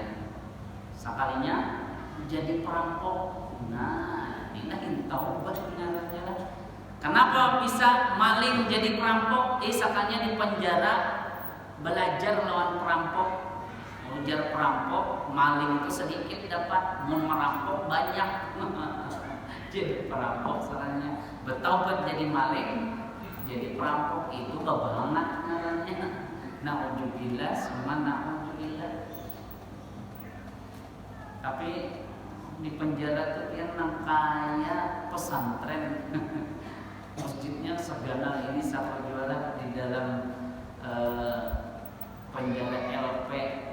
Sekalinya jadi perampok. Nah, ini taubat ngarannya lah. Kenapa bisa maling jadi perampok? Sekalinya di penjara belajar lawan perampok. Ujar perampok, maling itu sedikit dapat, mau merampok banyak. Jadi perampok salahnya bertaubat jadi maling, jadi perampok itu kebanget ngarannya. Na'udzubillah, semua na'udzubillah. Tapi di penjara tuh yang kaya pesantren. Masjidnya segala ini sama jualan di dalam penjara LP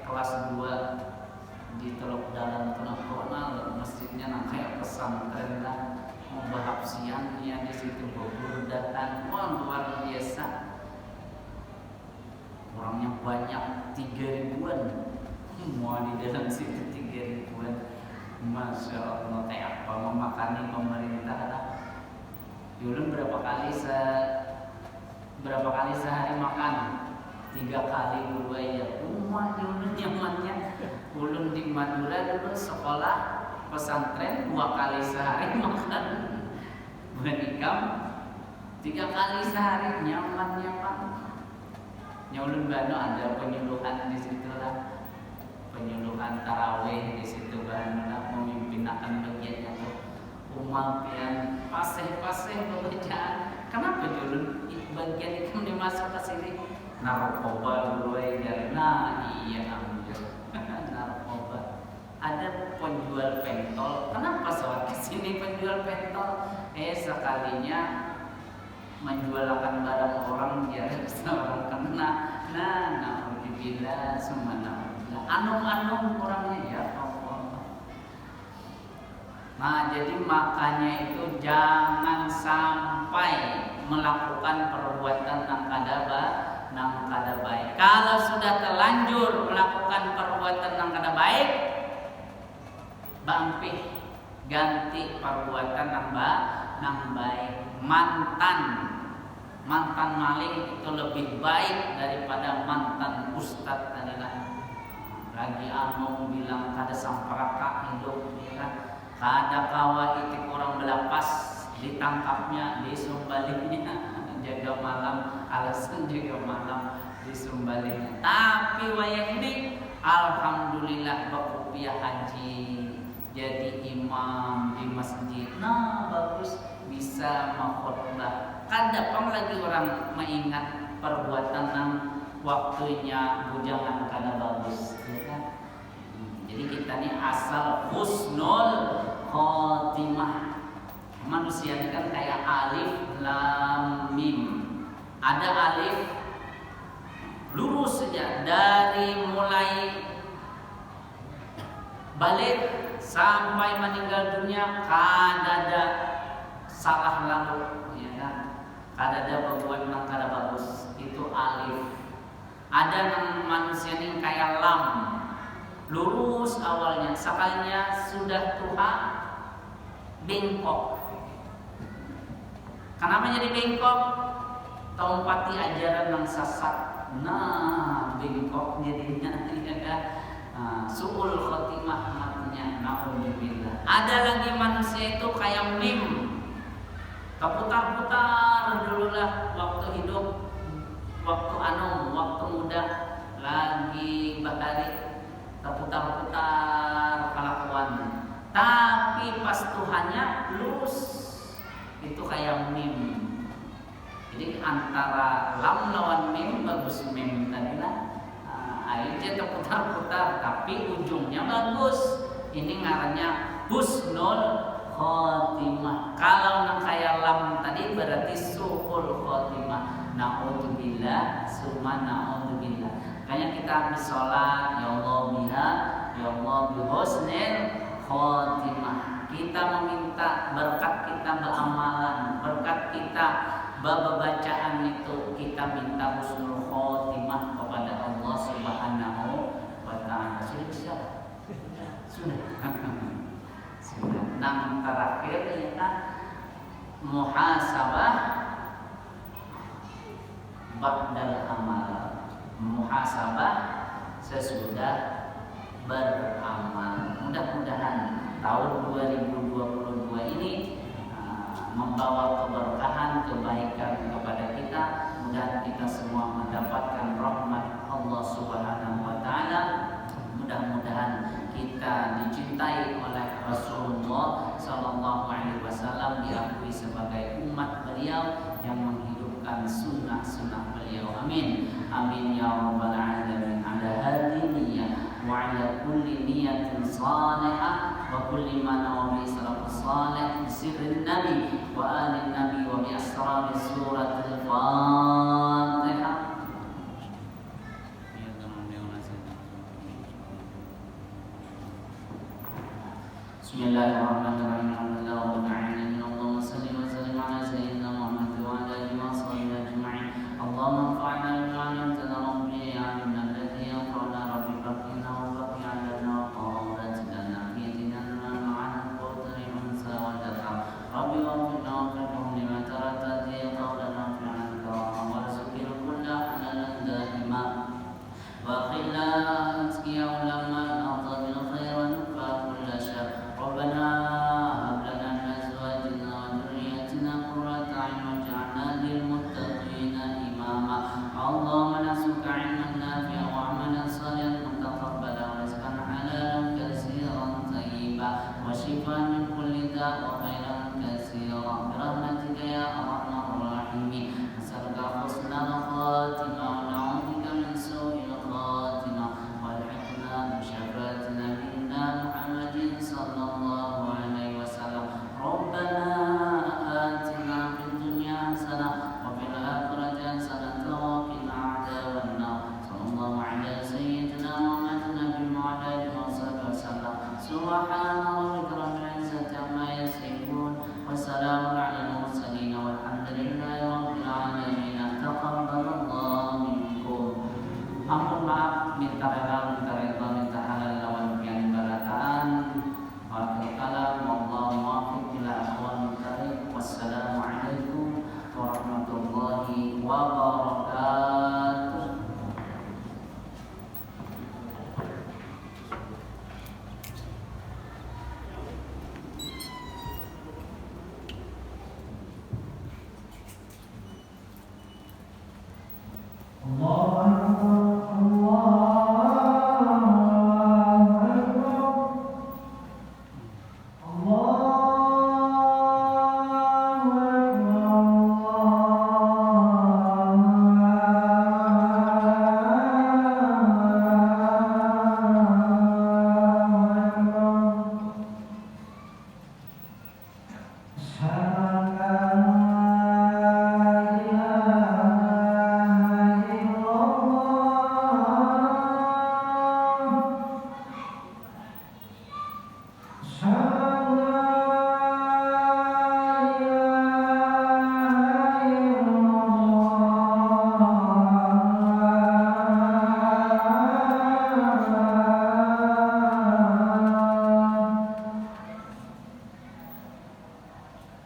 kelas 2 di Teluk Dalam Tengah. Masjidnya nang kayak pesantren lah. Membahap siangnya di situ berdatan, wah luar biasa. Orangnya banyak 3.000-an. Semua di dalam situ 3.000-an. Masya Allah, kayak apa memakani pemerintah lah. Dulu berapa kali sehari makan? 3 kali dulu ya. Rumah dulu nyamannya. Ulun di Madura dulu sekolah pesantren 2 kali sehari makan. Benikam 3 kali sehari nyamannya Pak. Nyulun Bano ada penyuluhan di situ lah. Penyuluhan tarawih di situ Bano memimpin akan bagiannya tuh. Umat yang paseh-paseh bacaan. Kenapa dulu bagian itu dimasuk ke sini? Narkoba dulu ya. Nah iya ambil narkoba. Ada penjual pentol. Kenapa soal kesini penjual pentol? Sekalinya menjualkan barang orang biar seorang kena. Alhamdulillah semana. Anum-anum orangnya ya Allah. Nah jadi makanya itu jangan sampai melakukan perbuatan nang kada baik. Kalau sudah terlanjur melakukan perbuatan nang kada baik, bampih ganti perbuatan nang baik. Mantan maling itu lebih baik daripada mantan ustadz adalah. Lagi anu bilang kada samparaka hidup ya. Kada kawa itik orang belapas ditangkapnya disumbalinya jaga malam, alasan jaga malam disumbalinya. Tapi wayang ini alhamdulillah berkupiah haji jadi imam di masjid. Nah bagus bisa makhotbah. Kada pang lagi orang mengingat perbuatan nang waktunya bujangan kada bagus ya kan? Jadi kita ini asal husnul khotimah. Manusia ini kan kayak alif lam mim. Ada alif lurus saja dari mulai balik sampai meninggal dunia kada ada salah lalu ya kan? Kada ada perbuatan yang kada bagus. Itu alif. Ada manusia ini kayak lam, lurus awalnya, sekalinya sudah tua bengkok. Kenapa jadi bengkok? Tompati ajaran yang sesat. Nah, bengkok jadinya ya kan. Suul khotimah matinya. Naudzubillah. Ada lagi manusia itu kayak meme. Keputar-putar dululah waktu hidup, waktu waktu muda lagi bahari, terputar-putar kelakuan. Tapi pas Tuhannya lurus, itu kayak meme. Jadi antara lam lawan meme, bagus meme tadi lah. Akhirnya terputar-putar, tapi ujungnya bagus. Ini ngarannya husnul khotimah. Kalau nang kayak lam tadi berarti suul khotimah. Naudzubillah, summa naudzubillah. Makanya kita habis sholat, ya Allah biha, ya Allah bihusnil khotimah. Kita meminta berkat kita beramalan, berkat kita bacaan itu kita minta husnul khotimah kepada Allah Subhanahu wa taala. Sudah siapa? Sudah. Sudah. Yang terakhir ya muhasabah ba'dal amal. Muhasabah sesudah beramal. Mudah-mudahan tahun 2022 ini membawa keberkahan, kebaikan kepada kita. Mudah kita semua mendapatkan rahmat Allah Subhanahu wa taala. Mudah-mudahan kita dicintai oleh Rasulullah sallallahu alaihi wasallam, diakui sebagai umat beliau yang menghidupkan sunnah-sunnah beliau. Amin. Amin ya rabbal alamin. Ala hadhihi niyyah wa ala kulli niyatin salihah wa kulli ma nawa bi salafus salih bi sirrin nabi wa alin nabi wa bi asrar suratul Fatihah. Bismillahirrahmanirrahim. Alhamdulillah alamin. Allahumma shalli wa sallim ala sayyidina Muhammad wa ala alihi wa sahbihi ajma'in. Allahumma anfa'na bima 'allamtana rabbi a'lamna alladhi yanfa'una rabbi faqina wa faqi 'alana wa qawlatina fiyatina ma'ana qawtani unsa wa daka rabbi wa fina wa faqhum lima taratati qawlana fi'anka wa rasul kulla halalan da'ima wa qilla azkiya ulama al-afdal khairan fa kulla syar. ربنا هب لنا من ازواجنا وذرياتنا قرة اعين واجعلنا للمتقين اماما. اللهم نسألك علما نافعا وعملا صالحا متقبلا ورزقا حلالا كثيرا طيبا وشفاء من كل داء وخيرا كثيرا برحمتك يا ارحم الراحمين. نسألك حسن الخاتمة ونعوذ بك من سوء الخاتمة والحقنا بشفاعة نبينا محمد صلى الله عليه وسلم. ربنا آتنا في الدنيا حسنة وفي الآخرة حسنة وقنا عذاب النار. صلى الله على سيدنا محمد النبي وعلى آله وصحبه وسلم. سبحان ربك رب العزة عما يصفون وسلام على المرسلين والحمد لله رب العالمين. تقبل الله منكم. Ampun maaf, minta rela, minta halal lawan pian barataan. Wassalamualaikum warahmatullahi wabarakatuh.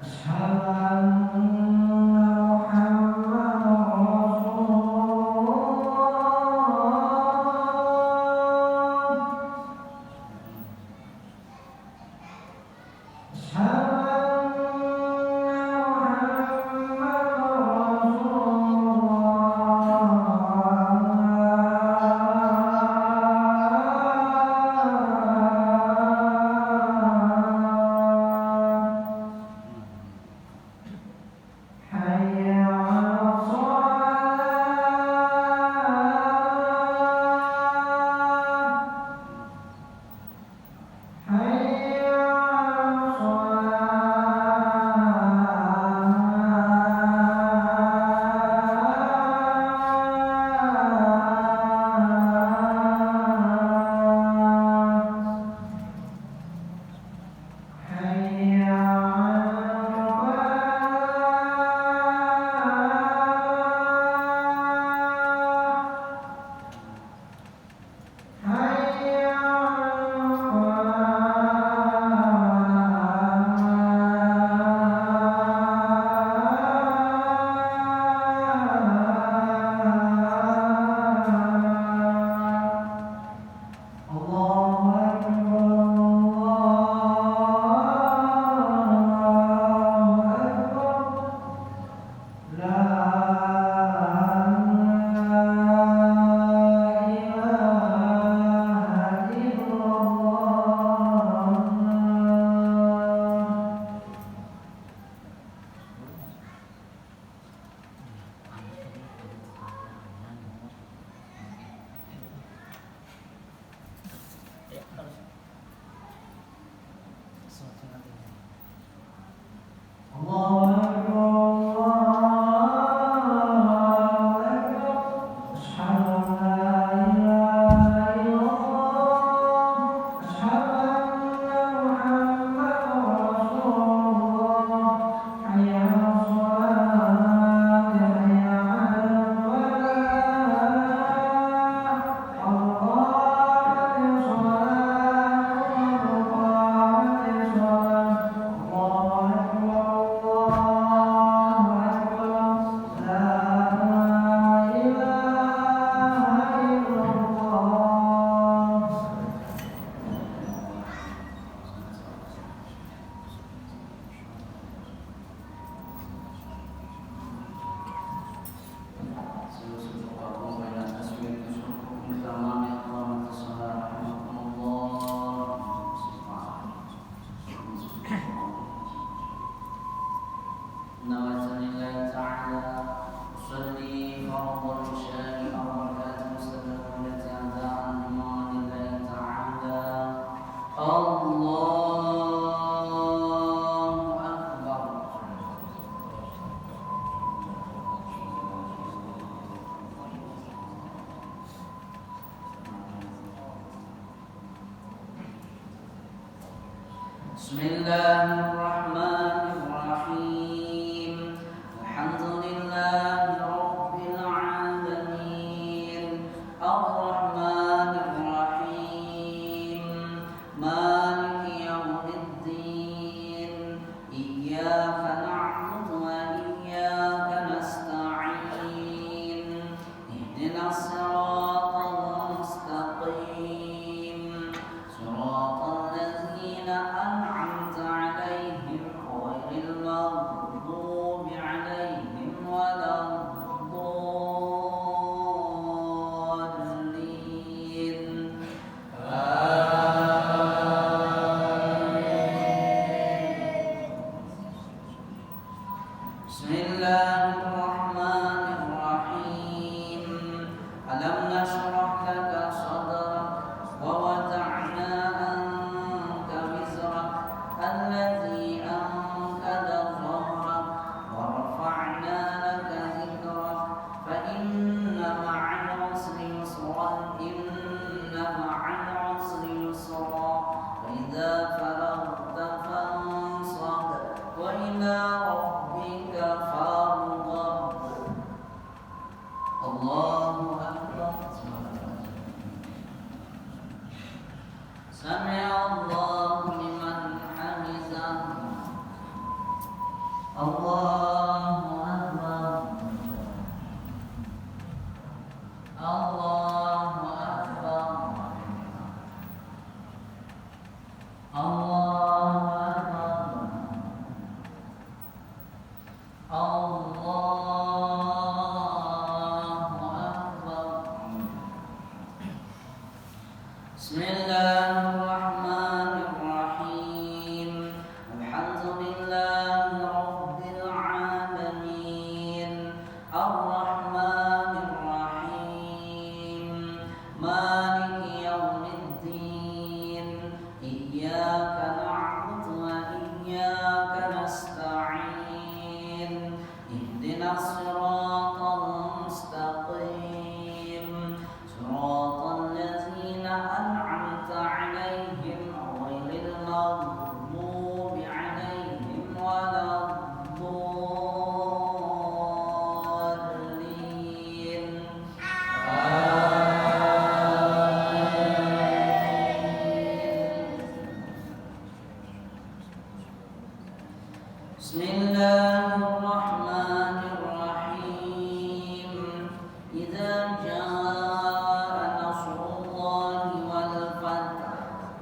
Ashhadu Bismillahirrahmanirrahim. Alhamdulillahirabbil alamin. Arrahmanir rahim. Maliki yaumiddin. Iyyaka na'budu wa iyyaka nasta'in. Ihdinas siratal mustaqim. Siratal ladzina an'amta 'alaihim ghairil maghdubi 'alaihim waladdallin. Bismillahirrahmanirrahim. Alam nashrah laka sadrak wa wada'na anka wizrak alladhi anqadha dhahrak wa rafa'na laka dhikrak fa inna ma'al 'usri yusra inna ma'al 'usri yusra wa idza faraghta fansab wa ila rabbika farghab. Allahu akbar. Sami'a Allahu liman hamidah. Allahu akbar. Allahu akbar. Allahu akbar. Allahu akbar. Bismillahirrahmanirrahim. Alhamdulillahirabbil alamin. Arrahmanir rahim. Maliki yaumiddin. Iyyaka na'budu wa iyyaka nasta'in. Ihdinas siratal mustaqim. Siratal ladzina an'amta 'alaihim ghairil maghdubi 'alaihim waladdallin. Bismillahirrahmanirrahim. Idza jaa nasrullahi wal fath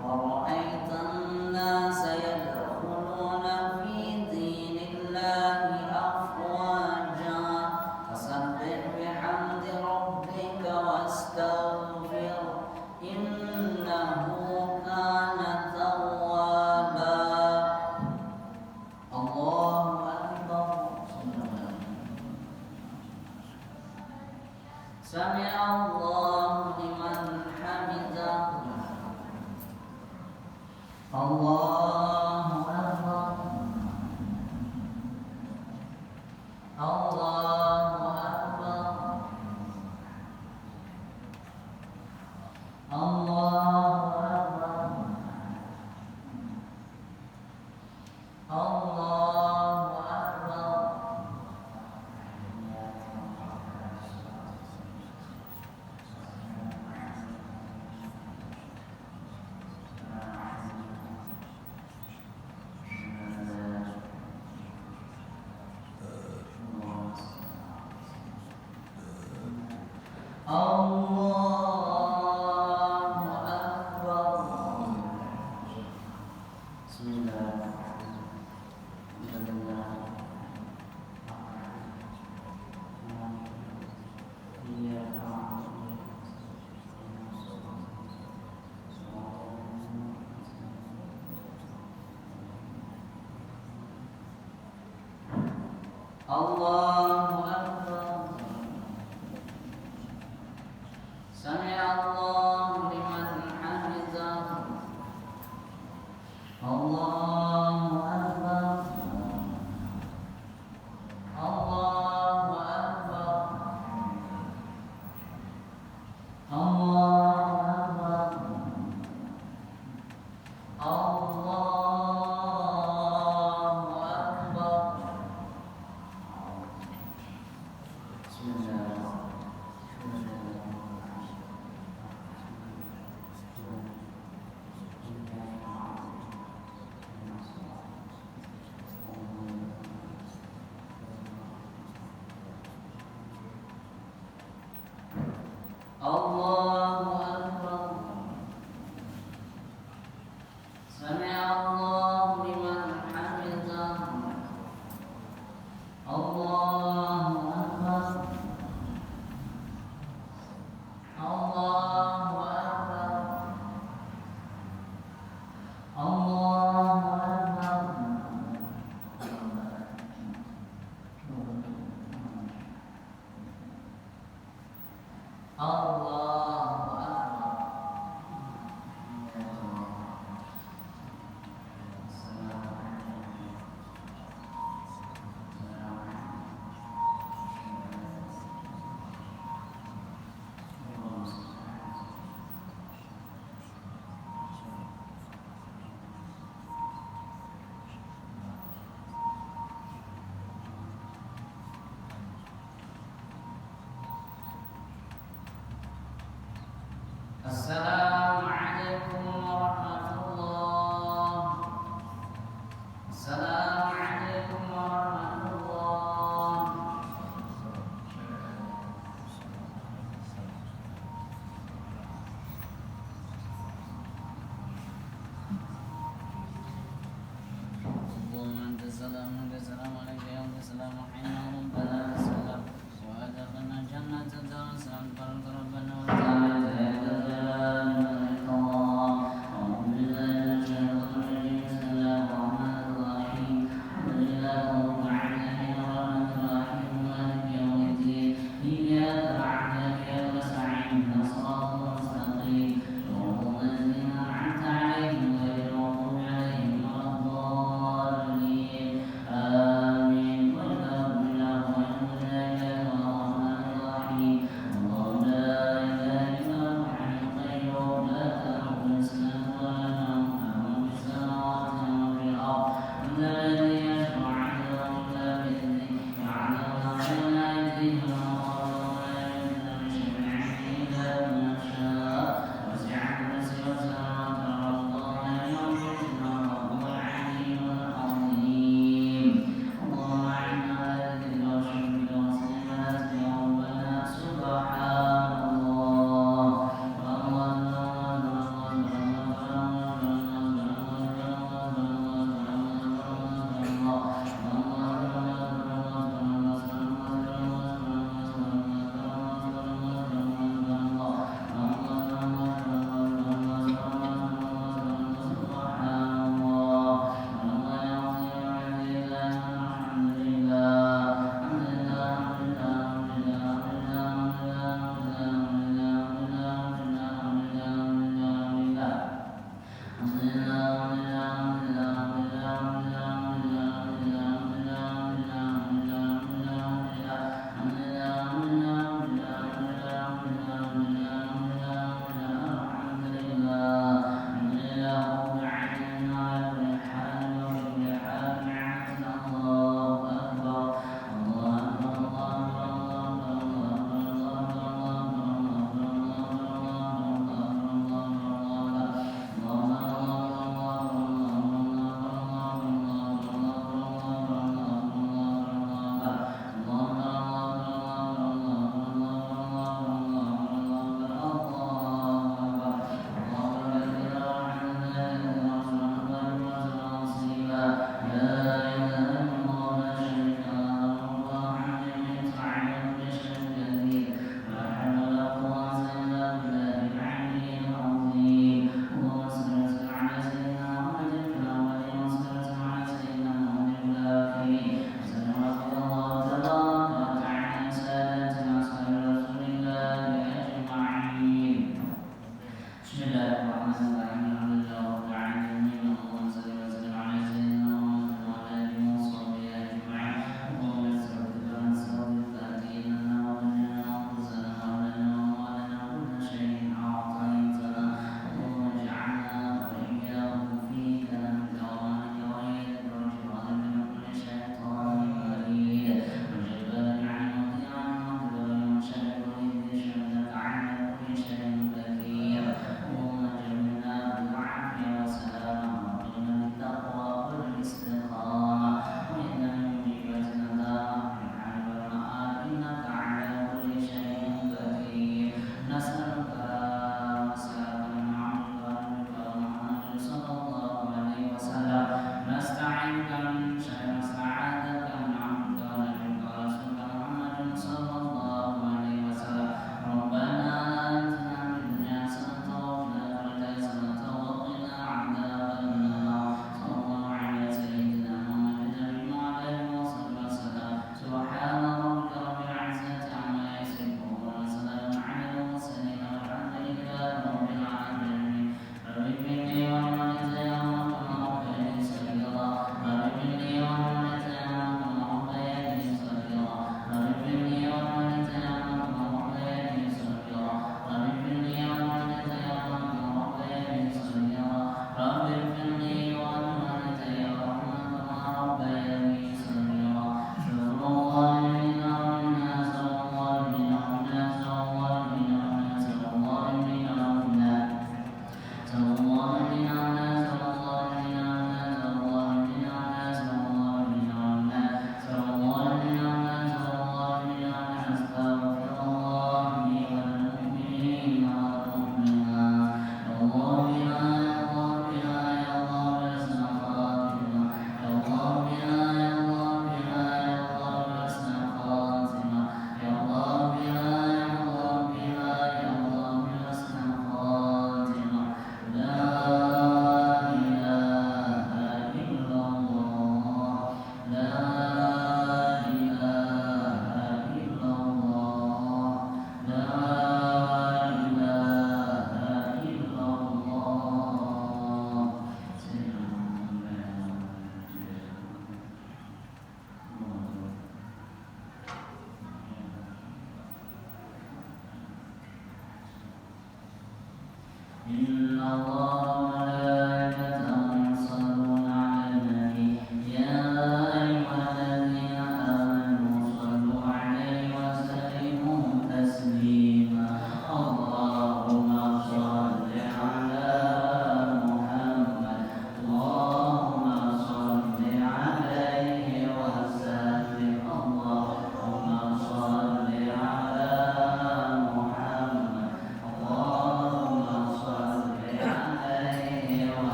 wa ra'aitan nasa yadkhuluna fi dinillahi afwaja fasabbih bihamdi rabbika wastaghfir innahu kana tawwaba. Allahu akbar. Sami'a Allahu liman hamidah. Allahu akbar. Allahu akbar. Allahu akbar. Allahu akbar. Allahu Akbar. Allahu Akbar. Sami'allahu liman hamidah. Allahu Akbar. Allahu Akbar. Allahu Akbar. Allahu Akbar. Allahu Akbar. Sami'allahu liman hamidah. Allahu Akbar. Allahu Akbar. Allahu Akbar. Allahu Akbar. Assalamualaikum warahmatullahi. Assalamualaikum warahmatullahi. Assalamualaikum warahmatullahi wabarakatuh.